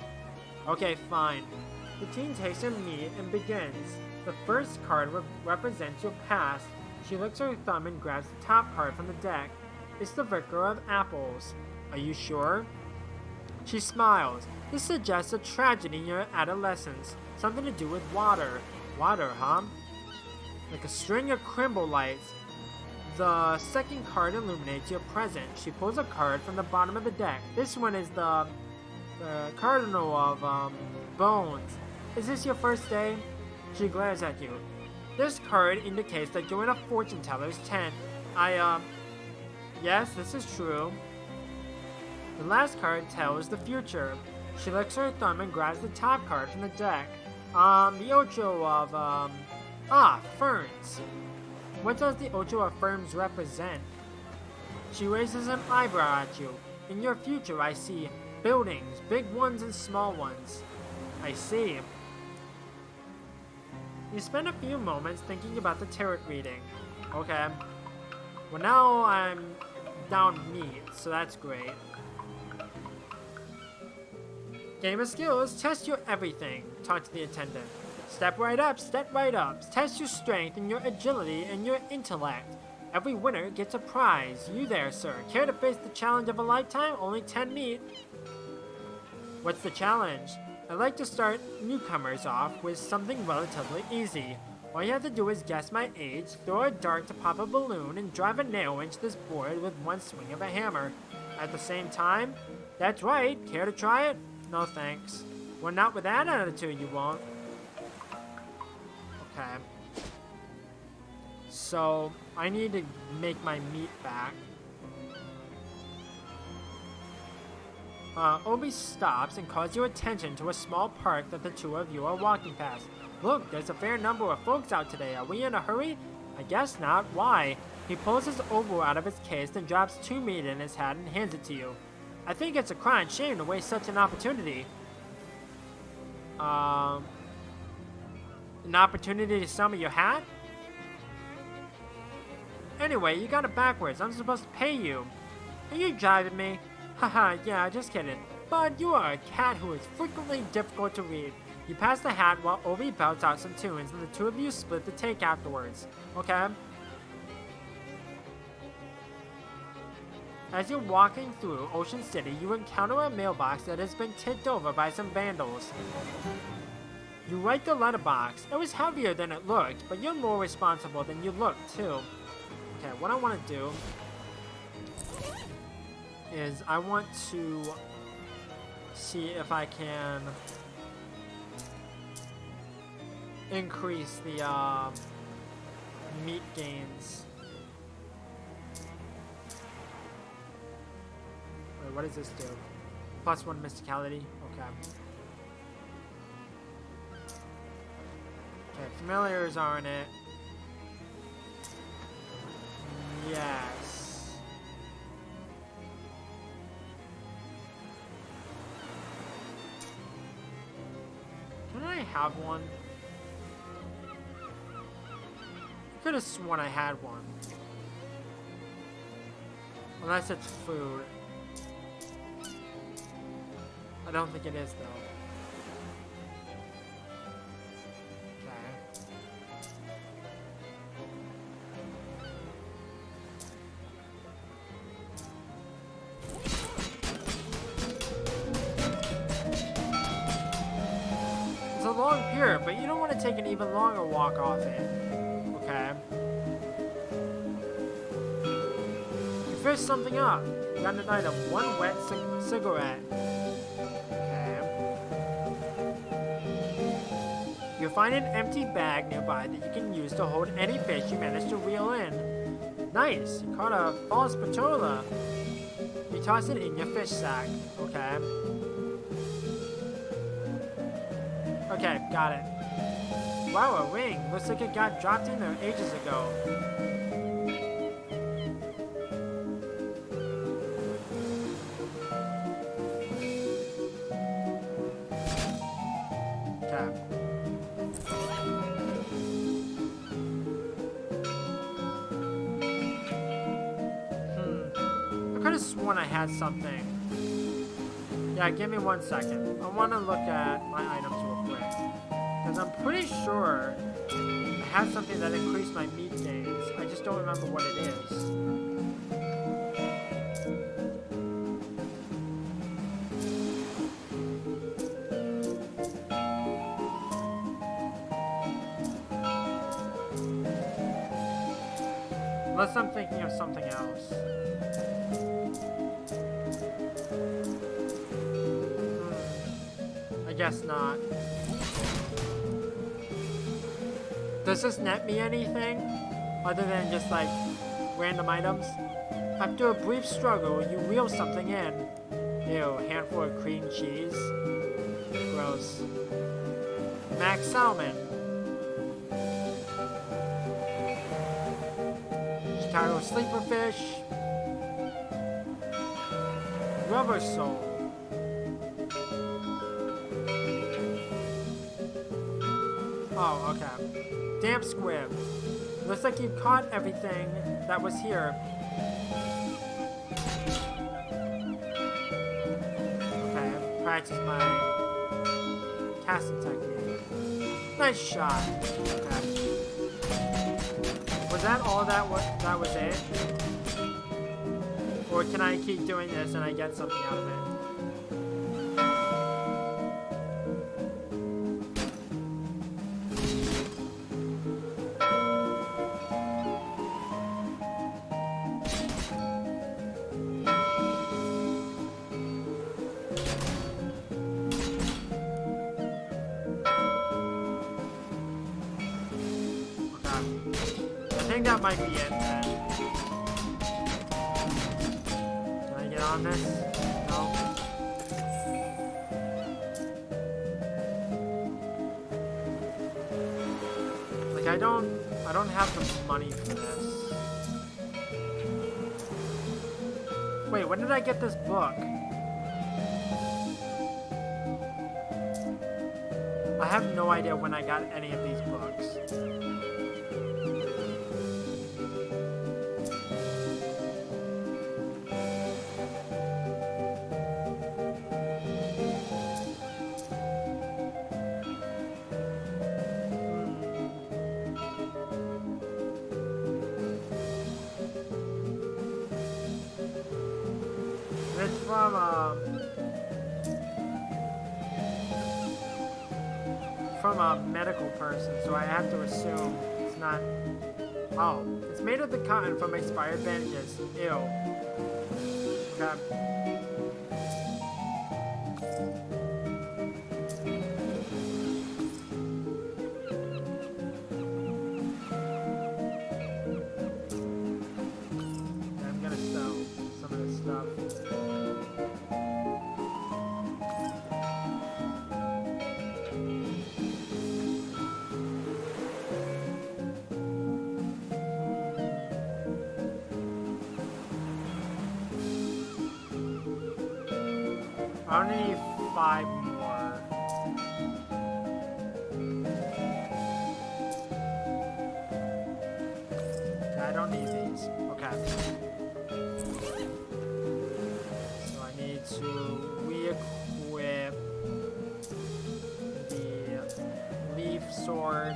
Okay, fine. The teen takes her meat and begins. The first card represents your past. She licks her thumb and grabs the top card from the deck. It's the Vicar of Apples. Are you sure? She smiles. This suggests a tragedy in your adolescence. Something to do with water. Water, huh? Like a string of crimble lights. The second card illuminates your present. She pulls a card from the bottom of the deck. This one is the Cardinal of Bones. Is this your first day? She glares at you. This card indicates that you're in a fortune teller's tent. Yes, this is true. The last card tells the future. She licks her thumb and grabs the top card from the deck. The Ocho of, ferns. What does the Ocho of ferns represent? She raises an eyebrow at you. In your future, I see buildings, big ones and small ones. I see. You spend a few moments thinking about the tarot reading. Okay. Well, now I'm down meat, so that's great. Game of skills, test your everything. Talk to the attendant. Step right up, step right up. Test your strength and your agility and your intellect. Every winner gets a prize. You there, sir. Care to face the challenge of a lifetime? Only 10 meat. What's the challenge? I like to start newcomers off with something relatively easy. All you have to do is guess my age, throw a dart to pop a balloon, and drive a nail into this board with one swing of a hammer. At the same time? That's right. Care to try it? No thanks. Well, not with that attitude, you won't. Okay. So, I need to make my meat back. Obi stops and calls your attention to a small park that the two of you are walking past. Look, there's a fair number of folks out today. Are we in a hurry? I guess not. Why? He pulls his oval out of his case and drops 2 meat in his hat and hands it to you. I think it's a crying shame to waste such an opportunity. An opportunity to sell me your hat? Anyway, you got it backwards. I'm supposed to pay you. Are you driving me? Haha, yeah, just kidding. But you are a cat who is frequently difficult to read. You pass the hat while Obi belts out some tunes, and the two of you split the take afterwards. Okay? As you're walking through Ocean City, you encounter a mailbox that has been tipped over by some vandals. You write the letterbox. It was heavier than it looked, but you're more responsible than you look, too. Okay, what I want to do is I want to see if I can increase the meat gains. Wait, what does this do? +1 mysticality? Okay. Okay, familiars aren't it. Yes. Can I have one? I could have sworn I had one. Unless it's food. I don't think it is though. It's a long pier, but you don't want to take an even longer walk off it. Okay. You fish something up. You got an item. 1 wet cigarette. Okay. You You find an empty bag nearby that you can use to hold any fish you manage to reel in. Nice, you caught a false patola. You toss it in your fish sack. Okay. Okay, got it. Wow, a ring. Looks like it got dropped in there ages ago. Okay. I could have sworn I had something. Yeah, give me 1 second. I want to look at my items real quick. Because I'm pretty sure I had something that increased my meat gains. I just don't remember what it is. Unless I'm thinking of something else. I guess not. Does this net me anything? Other than just like random items? After a brief struggle, you reel something in. Ew, handful of cream cheese. Gross. Max salmon. Chicago sleeper fish. Rubber sole. Oh, okay. Damp squib. Looks like you caught everything that was here. Okay, practice my casting technique. Nice shot. Okay. Was that all that was it? Or can I keep doing this and I get something out of it? I think that might be it then. Can I get on this? No. Like I don't have the money for this. Wait, when did I get this book? I have no idea when I got any of these books. It's from a medical person, so I have to assume it's not. Oh, it's made of the cotton from expired bandages. Ew. Okay. I'm gonna sell some of this stuff. I only need 5 more. Okay, I don't need these. Okay. So I need to re-equip the leaf sword.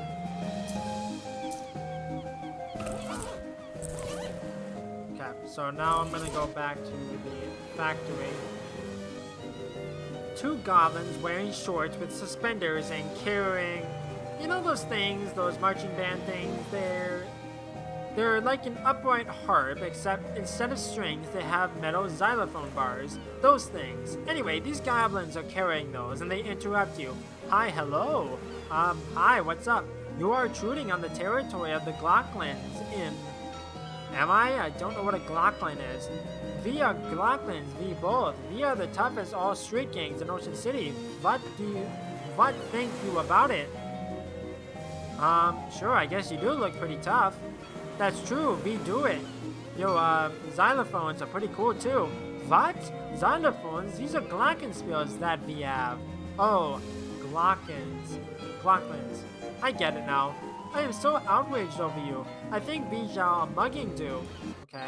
Okay, so now I'm gonna go back to the factory. 2 goblins wearing shorts with suspenders and carrying, you know those things, those marching band things, they're like an upright harp, except instead of strings they have metal xylophone bars. Those things. Anyway, these goblins are carrying those and they interrupt you. Hi, hello. Hi, what's up? You are intruding on the territory of the Glocklands in... Am I? I don't know what a Glockland is. We are Glocklands, we both. We are the toughest all street gangs in Ocean City. What think you about it? Sure, I guess you do look pretty tough. That's true, we do it. Yo, xylophones are pretty cool too. What? Xylophones? These are glockenspiels that we have. Oh, Glocklands. I get it now. I am so outraged over you. I think we shall mugging do. Okay.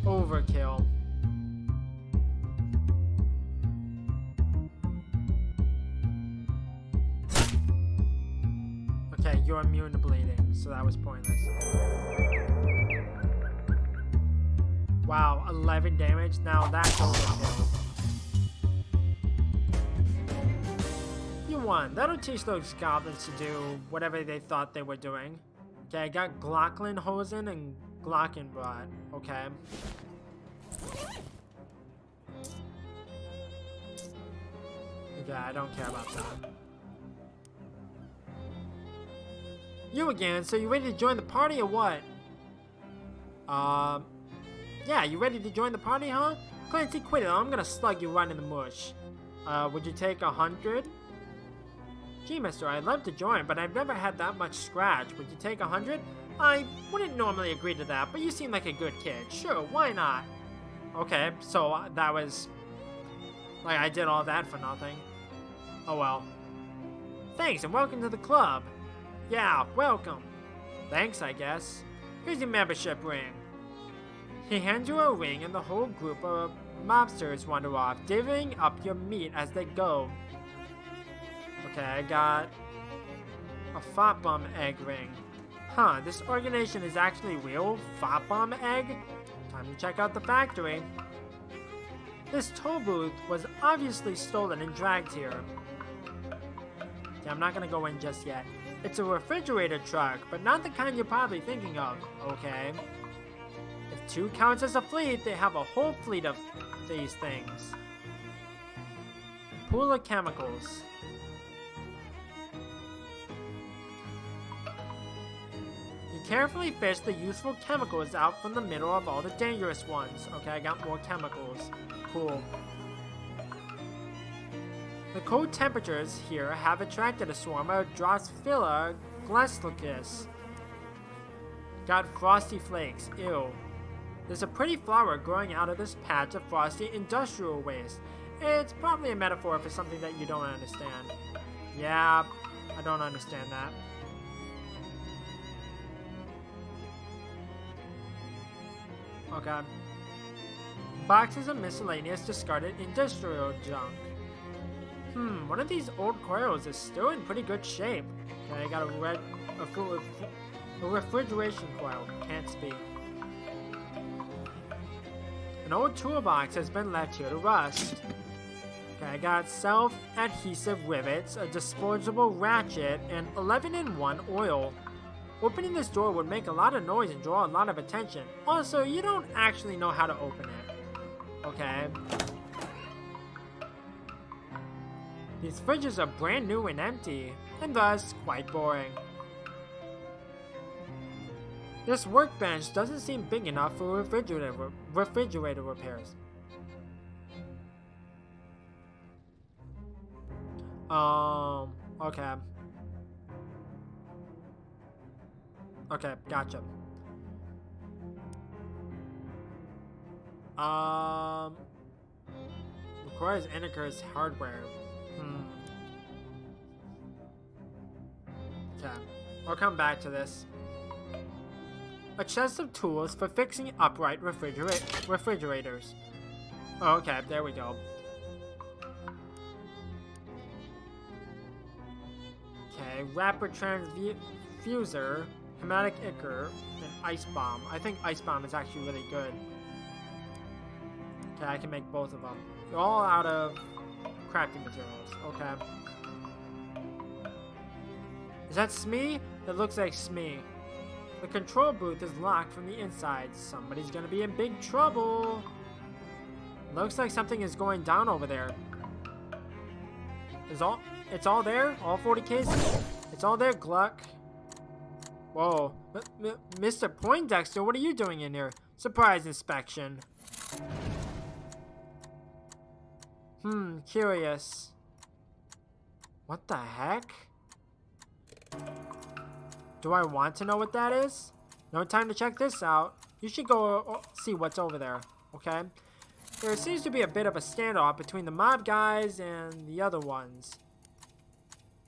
Overkill. Okay, you're immune to bleeding, so that was pointless. Wow, 11 damage? Now that's overkill. You won. That'll teach those goblins to do whatever they thought they were doing. Okay, I got Glockenhosen and Glockenbrat. Okay. Okay, I don't care about that. You again, so you ready to join the party or what? Yeah, you ready to join the party, huh? Clancy, quit it, I'm gonna slug you right in the mush. Would you take 100? Gee, mister, I'd love to join, but I've never had that much scratch. Would you take 100? I wouldn't normally agree to that, but you seem like a good kid. Sure, why not? Okay, so that was... like, I did all that for nothing. Oh well. Thanks, and welcome to the club. Yeah, welcome. Thanks, I guess. Here's your membership ring. He hands you a ring, and the whole group of mobsters wander off, divvying up your meat as they go. Okay, I got a Fop Bum egg ring. Huh, this organization is actually real? Fop Bum egg? Time to check out the factory. This toll booth was obviously stolen and dragged here. Okay, I'm not gonna go in just yet. It's a refrigerator truck, but not the kind you're probably thinking of, okay? If 2 counts as a fleet, they have a whole fleet of these things. Pool of chemicals. You carefully fish the useful chemicals out from the middle of all the dangerous ones. Okay, I got more chemicals. Cool. The cold temperatures here have attracted a swarm of Drosophila glaciolus. Got frosty flakes. Ew. There's a pretty flower growing out of this patch of frosty industrial waste. It's probably a metaphor for something that you don't understand. Yeah, I don't understand that. Okay. Boxes of miscellaneous discarded industrial junk. One of these old coils is still in pretty good shape. Okay, I got a refrigeration coil. Can't speak. An old toolbox has been left here to rust. Okay, I got self-adhesive rivets, a disposable ratchet, and 11-in-1 oil. Opening this door would make a lot of noise and draw a lot of attention. Also, you don't actually know how to open it. Okay. These fridges are brand new and empty, and thus quite boring. This workbench doesn't seem big enough for refrigerator repairs. Okay. Okay, gotcha. Requires Anaker's hardware. Okay, I'll come back to this. A chest of tools for fixing upright refrigerators. Oh, okay, there we go. Okay, rapid transfuser, hematic ichor, and ice bomb. I think ice bomb is actually really good. Okay, I can make both of them. They're all out of crafting materials. Okay. Is that Smee? That looks like Smee. The control booth is locked from the inside. Somebody's gonna be in big trouble. Looks like something is going down over there. It's all there? All 40 cases? It's all there, Gluck. Whoa. Mr. Poindexter, what are you doing in here? Surprise inspection. Curious. What the heck? Do I want to know what that is? No time to check this out. You should go see what's over there, okay? There seems to be a bit of a standoff between the mob guys and the other ones.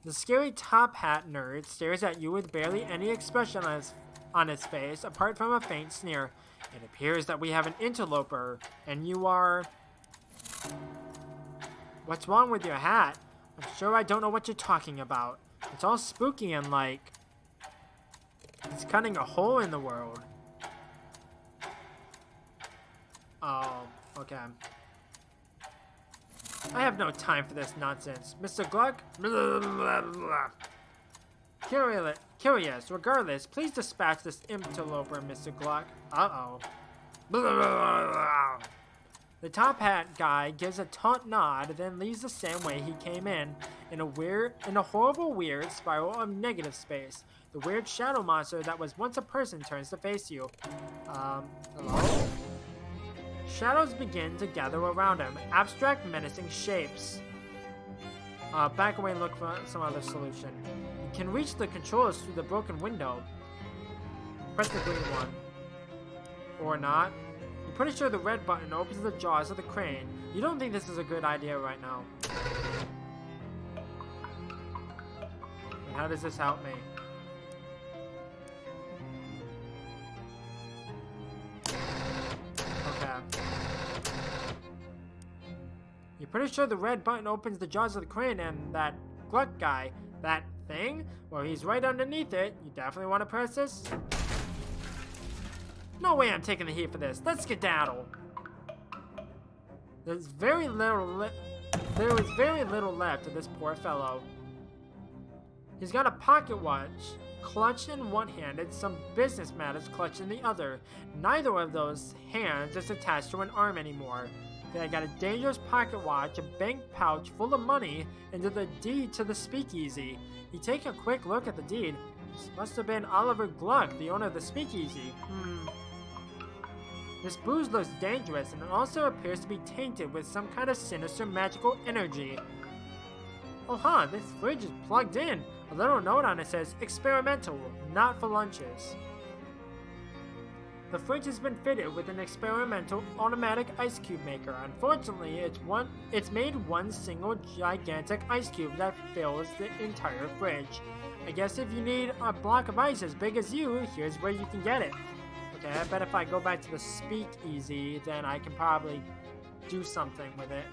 The scary top hat nerd stares at you with barely any expression on his face apart from a faint sneer. It appears that we have an interloper, and you are... What's wrong with your hat? I'm sure I don't know what you're talking about. It's all spooky and like... It's cutting a hole in the world. Oh, okay. I have no time for this nonsense. Mr. Gluck? Blah, blah, blah. Curious. Regardless, please dispatch this interloper, Mr. Gluck. Uh-oh. Blah, blah, blah, blah. The top hat guy gives a taut nod, then leaves the same way he came in a horrible weird spiral of negative space. The weird shadow monster that was once a person turns to face you. Hello? Shadows begin to gather around him, abstract, menacing shapes. Back away and look for some other solution. You can reach the controls through the broken window. Press the green one. Or not. You're pretty sure the red button opens the jaws of the crane. You don't think this is a good idea right now. And how does this help me? You're pretty sure the red button opens the jaws of the crane, and that Gluck guy, that thing, well, he's right underneath it. You definitely want to press this? No way I'm taking the heat for this. Let's skedaddle. There was very little left of this poor fellow. He's got a pocket watch clutched in one hand and some business matters clutched in the other. Neither of those hands is attached to an arm anymore. I got a dangerous pocket watch, a bank pouch full of money, and the deed to the speakeasy. You take a quick look at the deed. This must have been Oliver Gluck, the owner of the speakeasy. This booze looks dangerous, and it also appears to be tainted with some kind of sinister magical energy. Oh this fridge is plugged in. A little note on it says, experimental, not for lunches. The fridge has been fitted with an experimental automatic ice cube maker. Unfortunately, it's made one single gigantic ice cube that fills the entire fridge. I guess if you need a block of ice as big as you, here's where you can get it. Okay, I bet if I go back to the speakeasy, then I can probably do something with it.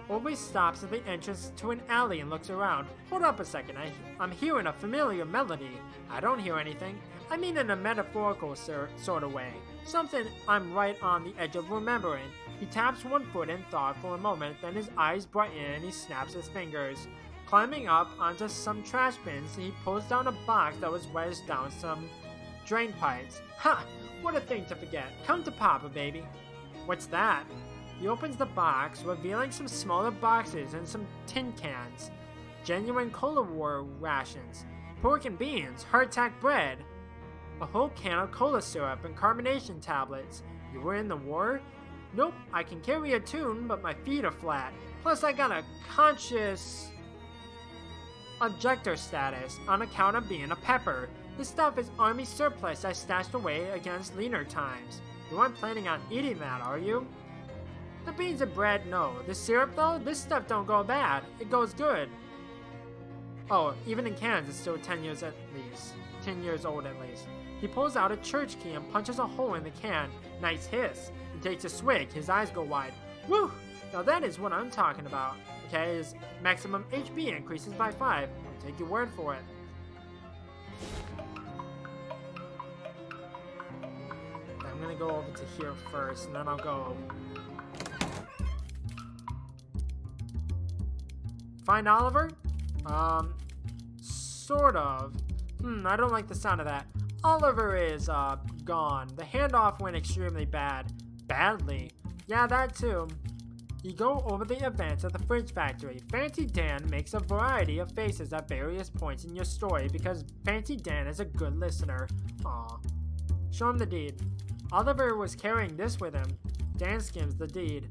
Always stops at the entrance to an alley and looks around. Hold up a second, I'm hearing a familiar melody. I don't hear anything. I mean in a metaphorical sort of way. Something I'm right on the edge of remembering. He taps one foot in thought for a moment, then his eyes brighten and he snaps his fingers. Climbing up onto some trash bins, he pulls down a box that was wedged down some drain pipes. Ha! What a thing to forget. Come to Papa, baby. What's that? He opens the box, revealing some smaller boxes and some tin cans. Genuine Cola War rations. Pork and beans, hardtack bread. A whole can of cola syrup and carbonation tablets. You were in the war? Nope, I can carry a tune, but my feet are flat. Plus I got a conscious objector status on account of being a pepper. This stuff is army surplus I stashed away against leaner times. You aren't planning on eating that, are you? The beans and bread, no. The syrup, though, this stuff don't go bad. It goes good. Oh, even in cans, it's still 10 years at least. 10 years old at least. He pulls out a church key and punches a hole in the can. Nice hiss. He takes a swig. His eyes go wide. Woo! Now that is what I'm talking about. Okay, his maximum HP increases by 5. I'll take your word for it. I'm gonna go over to here first, and then I'll go... Find Oliver? Sort of. I don't like the sound of that. Oliver is, gone. The handoff went extremely bad. Badly. Yeah, that too. You go over the events at the fridge factory. Fancy Dan makes a variety of faces at various points in your story because Fancy Dan is a good listener. Aw. Show him the deed. Oliver was carrying this with him. Dan skims the deed.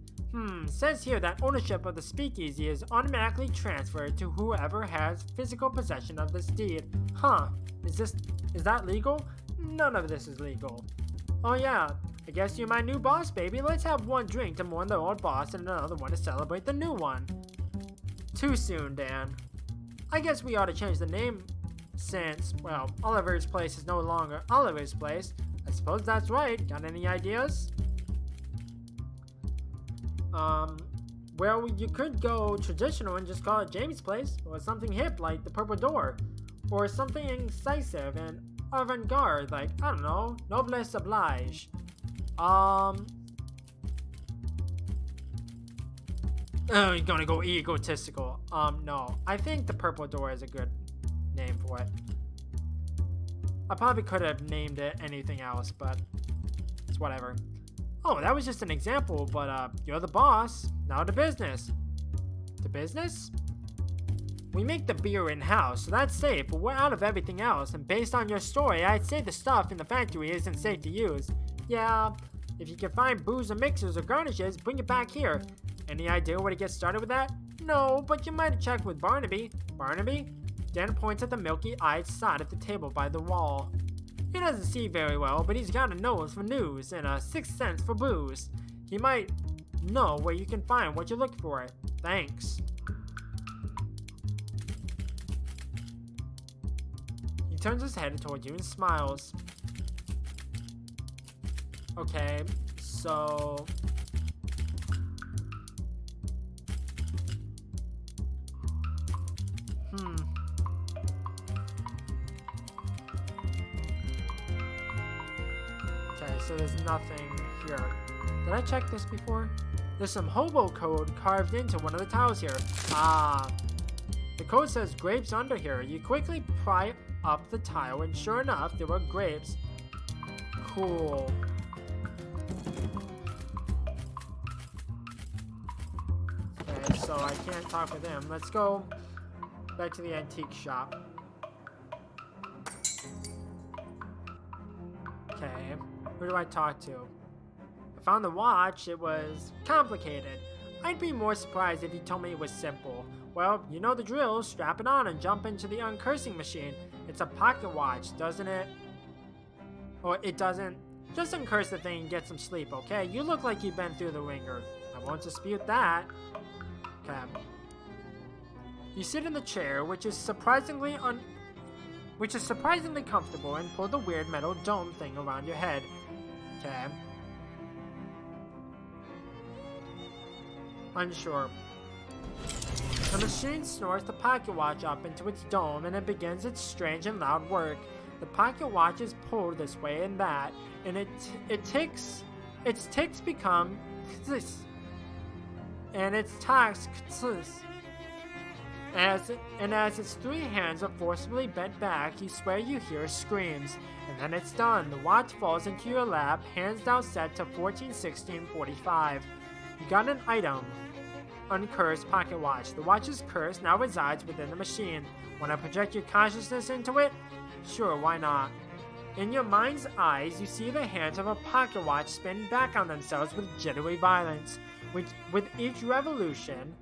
Says here that ownership of the speakeasy is automatically transferred to whoever has physical possession of this deed. Huh. Is that legal? None of this is legal. Oh yeah. I guess you're my new boss, baby. Let's have one drink to mourn the old boss and another one to celebrate the new one. Too soon, Dan. I guess we ought to change the name since, well, Oliver's place is no longer Oliver's place. I suppose that's right. Got any ideas? Well, you could go traditional and just call it Jamie's place, or something hip like the Purple Door, or something incisive and avant-garde like, I don't know, Noblesse Oblige. Oh, you're gonna go egotistical. No. I think the Purple Door is a good name for it. I probably could have named it anything else, but it's whatever. Oh, that was just an example, but, you're the boss. Now to business. To business? We make the beer in-house, so that's safe, but we're out of everything else, and based on your story, I'd say the stuff in the factory isn't safe to use. Yeah, if you can find booze or mixers or garnishes, bring it back here. Any idea where to get started with that? No, but you might have checked with Barnaby. Barnaby? Dan points at the milky-eyed side of the table by the wall. He doesn't see very well, but he's got a nose for news and a sixth sense for booze. He might know where you can find what you're looking for. Thanks. He turns his head toward you and smiles. Okay, so... Okay, so there's nothing here. Did I check this before? There's some hobo code carved into one of the tiles here. Ah. The code says grapes under here. You quickly pry up the tile and sure enough, there were grapes. Cool. Okay, so I can't talk with him. Let's go back to the antique shop. Okay, who do I talk to? I found the watch. It was complicated. I'd be more surprised if you told me it was simple. Well, you know the drill. Strap it on and jump into the uncursing machine. It's a pocket watch, doesn't it? Or it doesn't. Just uncurse the thing and get some sleep, okay? You look like you've been through the ringer. I won't dispute that. Okay. You sit in the chair, which is surprisingly comfortable, and pull the weird metal dome thing around your head. Okay. Unsure. The machine snores the pocket watch up into its dome, and it begins its strange and loud work. The pocket watch is pulled this way and that, and its ticks become tss, and its tacks tss. As its three hands are forcibly bent back, you swear you hear screams, and then it's done. The watch falls into your lap, hands now set to 14:16:45. You got an item. Uncursed pocket watch. The watch's curse now resides within the machine. Want to project your consciousness into it? Sure, why not? In your mind's eyes, you see the hands of a pocket watch spin back on themselves with jittery violence. With each revolution,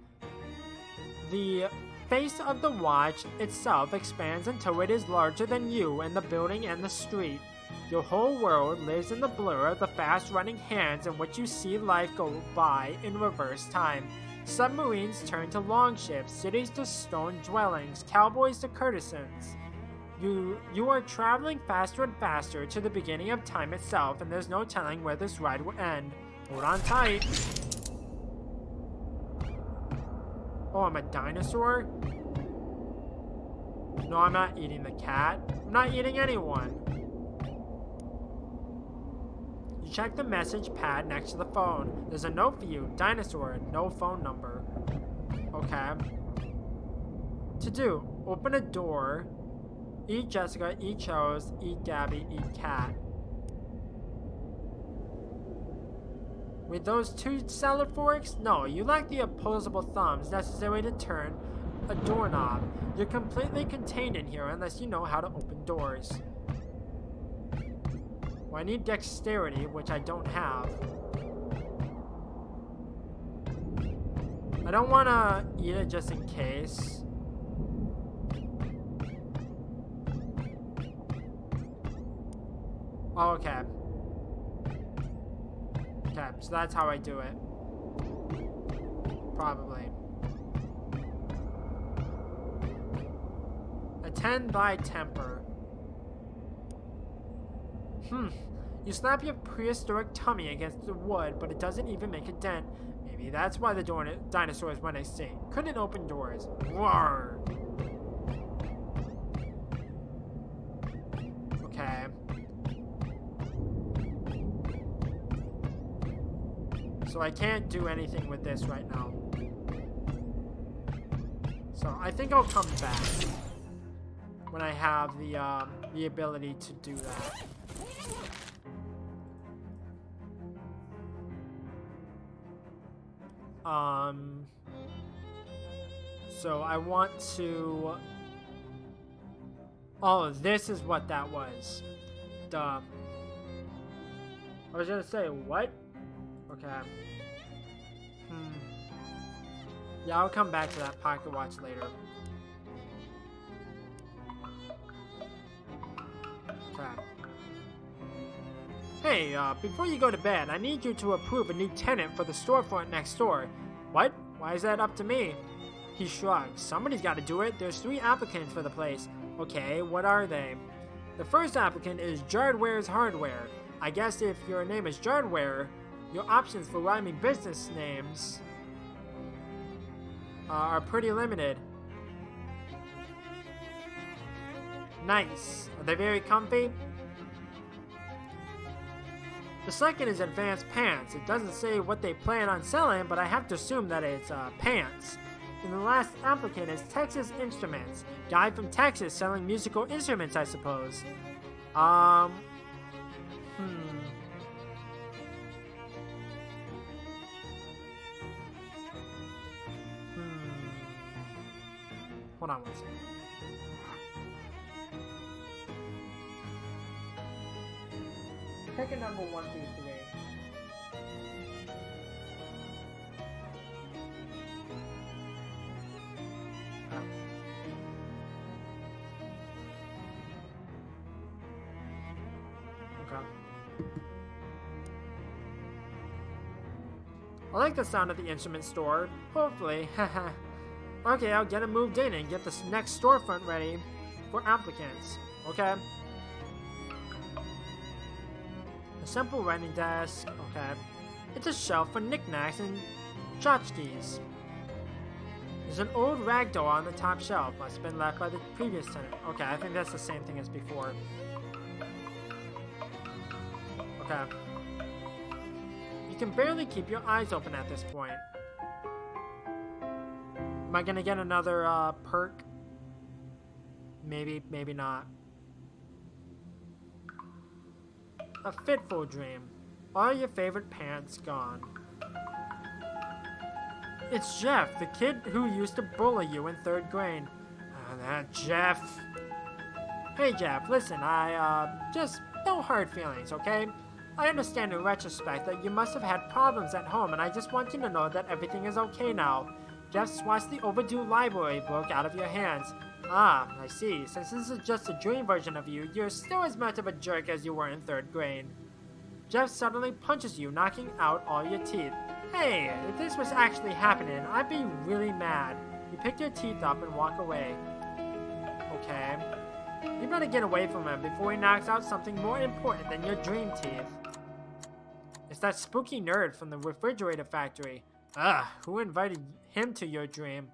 the face of the watch itself expands until it is larger than you and the building and the street. Your whole world lives in the blur of the fast-running hands in which you see life go by in reverse time. Submarines turn to longships, cities to stone dwellings, cowboys to courtesans. You are traveling faster and faster to the beginning of time itself, and there's no telling where this ride will end. Hold on tight. Oh, I'm a dinosaur? No, I'm not eating the cat. I'm not eating anyone. You check the message pad next to the phone. There's a note for you. Dinosaur. No phone number. Okay. To do. Open a door. Eat Jessica, eat Chose, eat Gabby, eat Cat. With those 2 salad forks? No, you lack the opposable thumbs necessary to turn a doorknob. You're completely contained in here unless you know how to open doors. Well, I need dexterity, which I don't have. I don't want to eat it just in case. Oh, okay. Okay, so that's how I do it. Probably. Attend thy temper. You slap your prehistoric tummy against the wood, but it doesn't even make a dent. Maybe that's why the dinosaurs went extinct. Couldn't open doors. Roar. Okay. So I can't do anything with this right now. So I think I'll come back when I have the ability to do that. So I want to... Oh, this is what that was. Duh. I was gonna say, what? Okay. Yeah, I'll come back to that pocket watch later. Okay. Hey, before you go to bed, I need you to approve a new tenant for the storefront next door. What? Why is that up to me? He shrugs. Somebody's got to do it. There's 3 applicants for the place. Okay, what are they? The first applicant is Jardware's Hardware. I guess if your name is Jardware, your options for rhyming business names are pretty limited. Nice. Are they very comfy? The second is Advanced Pants. It doesn't say what they plan on selling, but I have to assume that it's pants. And the last applicant is Texas Instruments. Guy from Texas selling musical instruments, I suppose. Hold on one second. Pick a number 1 through 3. I like the sound of the instrument store. Hopefully. Okay, I'll get it moved in and get this next storefront ready for applicants. Okay. A simple writing desk. Okay. It's a shelf for knickknacks and tchotchkes. There's an old rag doll on the top shelf. Must have been left by the previous tenant. Okay, I think that's the same thing as before. Okay. You can barely keep your eyes open at this point. Am I gonna get another perk? Maybe, maybe not. A fitful dream. All your favorite pants gone. It's Jeff, the kid who used to bully you in 3rd grade. That Jeff. Hey Jeff, listen, just no hard feelings, okay? I understand in retrospect that you must have had problems at home, and I just want you to know that everything is okay now. Jeff swats the overdue library book out of your hands. Ah, I see. Since this is just a dream version of you, you're still as much of a jerk as you were in 3rd grade. Jeff suddenly punches you, knocking out all your teeth. Hey, if this was actually happening, I'd be really mad. You pick your teeth up and walk away. Okay. You better get away from him before he knocks out something more important than your dream teeth. It's that spooky nerd from the refrigerator factory. Ugh, who invited him to your dream?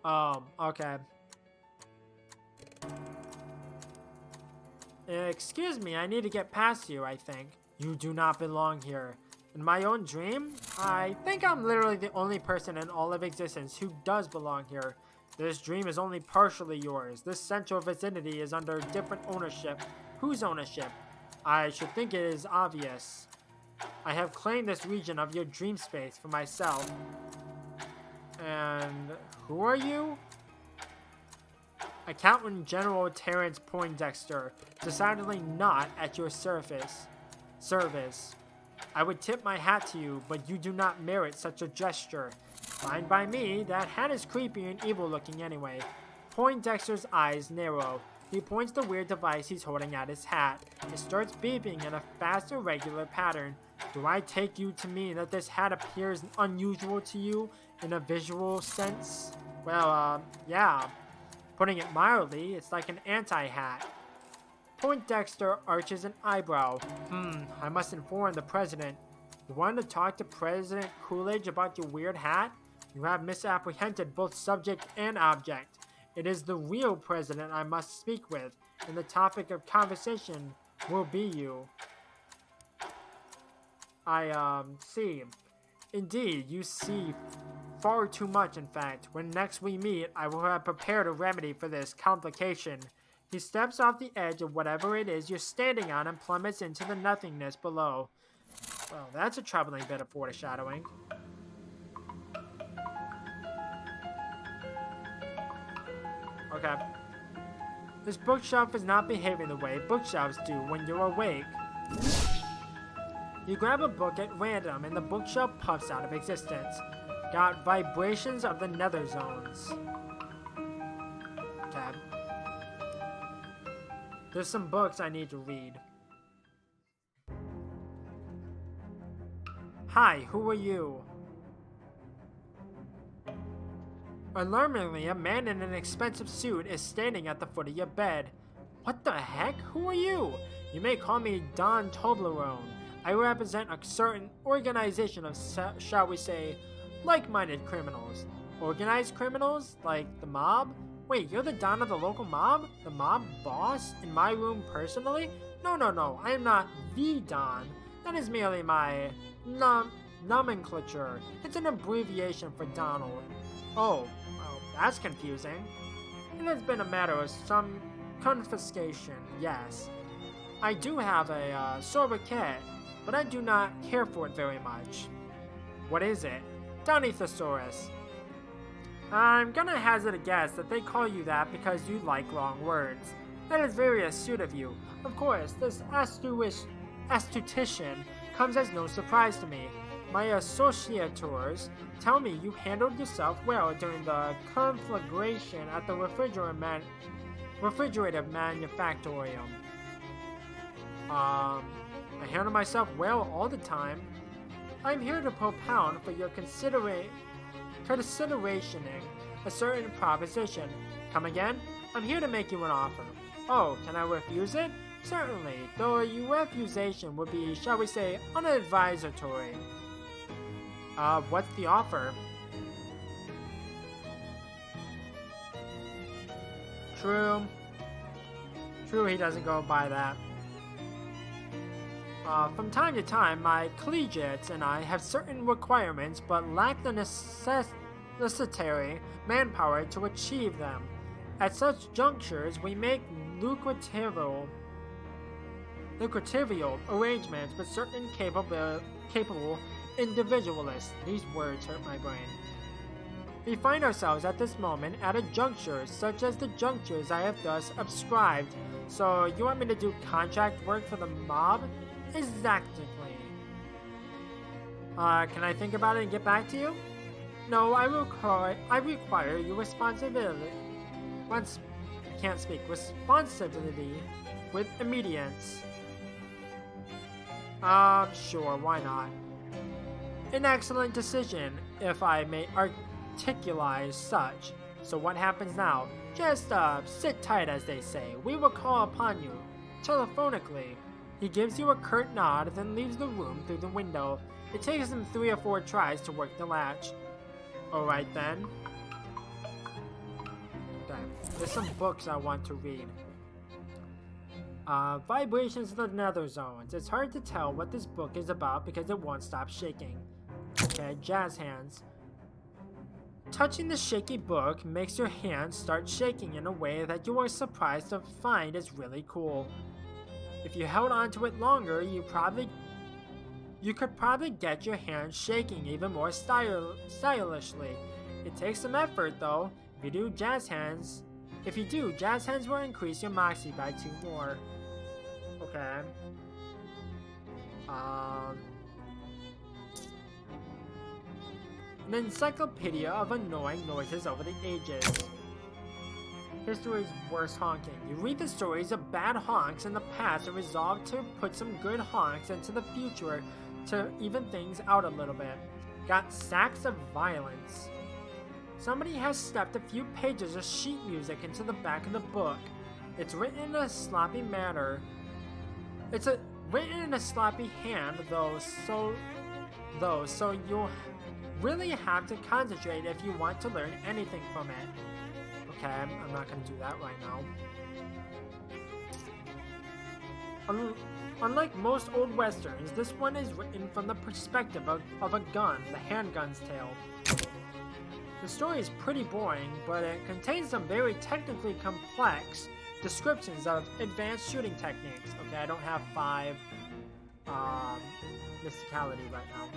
Okay. Excuse me, I need to get past you, I think. You do not belong here. In my own dream, I think I'm literally the only person in all of existence who does belong here. This dream is only partially yours. This central vicinity is under different ownership. Whose ownership? I should think it is obvious. I have claimed this region of your dream space for myself. And who are you? Accountant General Terrence Poindexter, decidedly not at your service. I would tip my hat to you, but you do not merit such a gesture. Fine by me, that hat is creepy and evil looking anyway. Poindexter's eyes narrow. He points the weird device he's holding at his hat. It starts beeping in a fast, irregular pattern. Do I take you to mean that this hat appears unusual to you in a visual sense? Well, yeah. Putting it mildly, it's like an anti-hat. Poindexter arches an eyebrow. I must inform the president. You want to talk to President Coolidge about your weird hat? You have misapprehended both subject and object. It is the real president I must speak with, and the topic of conversation will be you. I see. Indeed, you see far too much, in fact. When next we meet, I will have prepared a remedy for this complication. He steps off the edge of whatever it is you're standing on and plummets into the nothingness below. Well, that's a troubling bit of foreshadowing. Okay. This bookshelf is not behaving the way bookshelves do when you're awake. You grab a book at random and the bookshelf puffs out of existence. Got vibrations of the nether zones. Okay. There's some books I need to read. Hi, who are you? Alarmingly, a man in an expensive suit is standing at the foot of your bed. What the heck? Who are you? You may call me Don Toblerone. I represent a certain organization of, shall we say, like-minded criminals. Organized criminals? Like the mob? Wait, you're the Don of the local mob? The mob boss? In my room personally? No, I am not the Don. That is merely my nomenclature. It's an abbreviation for Donald. Oh, well, that's confusing. It has been a matter of some confiscation, yes. I do have a sobriquet, but I do not care for it very much. What is it? Donny-thesaurus. I'm gonna hazard a guess that they call you that because you like long words. That is very astute of you. Of course, this astutition comes as no surprise to me. My associators tell me you handled yourself well during the conflagration at the refrigerative manufactorium. I handle myself well all the time. I'm here to propound for your considerationing a certain proposition. Come again? I'm here to make you an offer. Oh, can I refuse it? Certainly, though your refusation would be, shall we say, unadvisory. What's the offer? True, he doesn't go by that. From time to time, my collegiates and I have certain requirements but lack the necessary manpower to achieve them. At such junctures, we make lucrative arrangements with certain capable individualists. These words hurt my brain. We find ourselves at this moment at a juncture such as the junctures I have thus subscribed. So you want me to do contract work for the mob? Exactly. Can I think about it and get back to you? No, I require your responsibility. Responsibility with immediance. Sure, why not? An excellent decision, if I may articulate such. So what happens now? Just, sit tight, as they say. We will call upon you, telephonically. He gives you a curt nod, then leaves the room through the window. It takes him 3 or 4 tries to work the latch. Alright then. Okay. There's some books I want to read. Vibrations of the Nether Zones. It's hard to tell what this book is about because it won't stop shaking. Okay, jazz hands. Touching the shaky book makes your hands start shaking in a way that you are surprised to find is really cool. If you held onto it longer, you could probably get your hands shaking even more stylishly. It takes some effort though. If you do, jazz hands will increase your moxie by 2 more. Okay. An encyclopedia of annoying noises over the ages. History's worst honking. You read the stories of bad honks in the past and resolve to put some good honks into the future to even things out a little bit. Got sacks of violence. Somebody has stuffed a few pages of sheet music into the back of the book. It's written in a sloppy manner. Written in a sloppy hand, though, so you'll really have to concentrate if you want to learn anything from it. Okay, I'm not going to do that right now. Unlike most old westerns, this one is written from the perspective of a gun, the handgun's tale. The story is pretty boring, but it contains some very technically complex descriptions of advanced shooting techniques. Okay, I don't have 5 mysticality right now.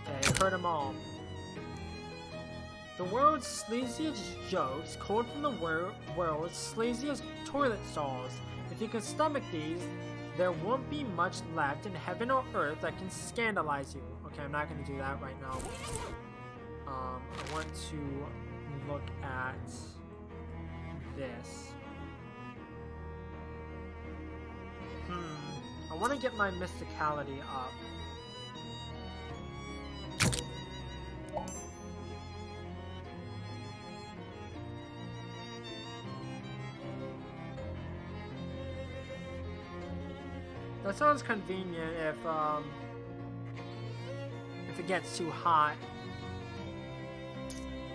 Okay, heard them all. The world's sleaziest jokes, culled from the world's sleaziest toilet stalls. If you can stomach these, there won't be much left in heaven or earth that can scandalize you. Okay, I'm not going to do that right now. I want to look at this. I want to get my mysticality up. That sounds convenient if it gets too hot.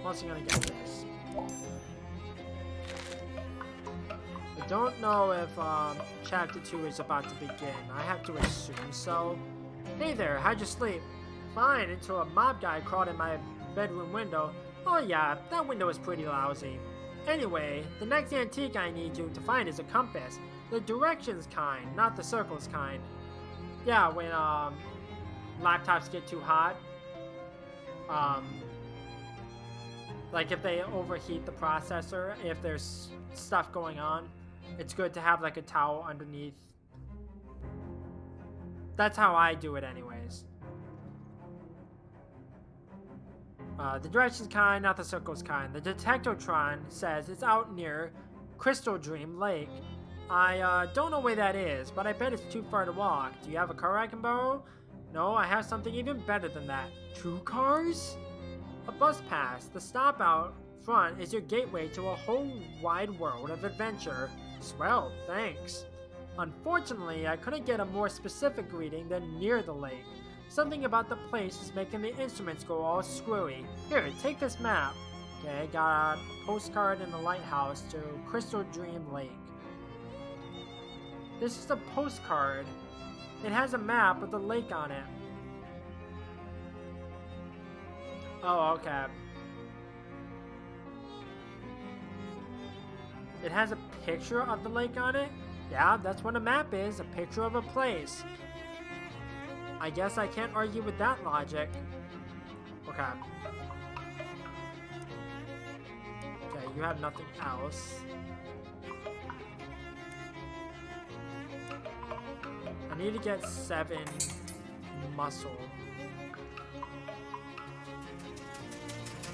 I'm also gonna get this. I don't know if chapter 2 is about to begin. I have to assume so. Hey there, how'd you sleep? Fine, until a mob guy crawled in my bedroom window. Oh yeah, that window is pretty lousy. Anyway, the next antique I need you to find is a compass. The directions kind, not the circles kind. Yeah, when laptops get too hot. Like if they overheat the processor, if there's stuff going on, it's good to have like a towel underneath. That's how I do it anyways. The directions kind, not the circles kind. The Detectotron says it's out near Crystal Dream Lake. I don't know where that is, but I bet it's too far to walk. Do you have a car I can borrow? No, I have something even better than that. 2 cars? A bus pass. The stop out front is your gateway to a whole wide world of adventure. Swell, thanks. Unfortunately, I couldn't get a more specific reading than near the lake. Something about the place is making the instruments go all screwy. Here, take this map. Okay, got a postcard in the lighthouse to Crystal Dream Lake. This is a postcard. It has a map with a lake on it. Oh, okay. It has a picture of the lake on it? Yeah, that's what a map is, a picture of a place. I guess I can't argue with that logic. Okay. Okay, you have nothing else. I need to get 7 muscle.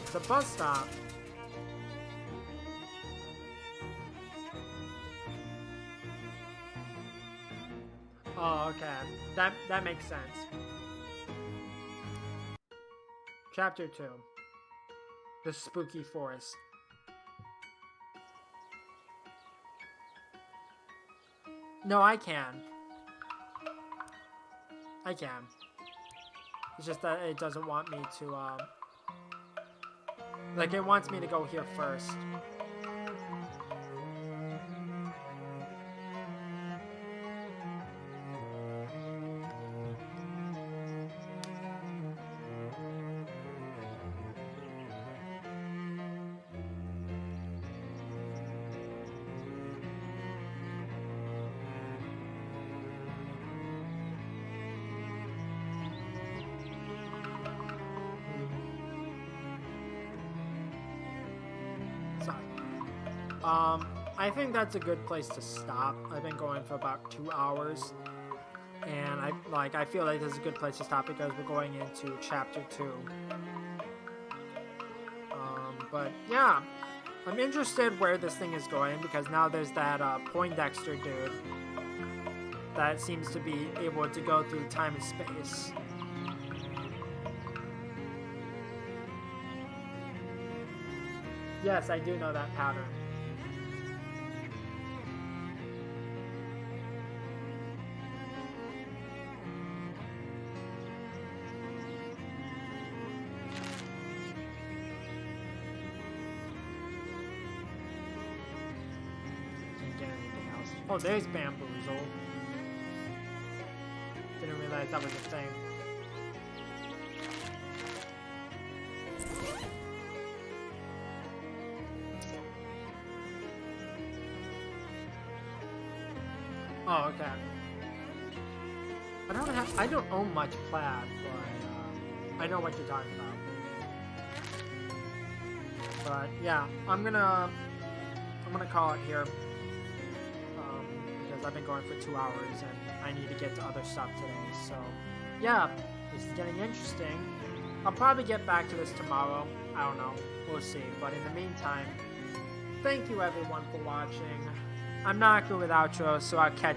It's a bus stop. Oh, okay. That makes sense. Chapter 2. The Spooky Forest. No, I can. I can. It's just that it doesn't want me to, like, it wants me to go here first. I think that's a good place to stop. I've been going for about 2 hours, and I feel like this is a good place to stop because we're going into chapter 2. But yeah, I'm interested where this thing is going because now there's that Poindexter dude that seems to be able to go through time and space. Yes, I do know that pattern. Can't get anything else. Oh, there's bamboozle. Didn't realize that was a thing. Oh, okay. I don't own much plaid, but I know what you're talking about. But yeah, I'm gonna call it here because I've been going for 2 hours and I need to get to other stuff today. So yeah, this is getting interesting. I'll probably get back to this tomorrow. I don't know. We'll see. But in the meantime, thank you everyone for watching. I'm not good with outros, so I'll catch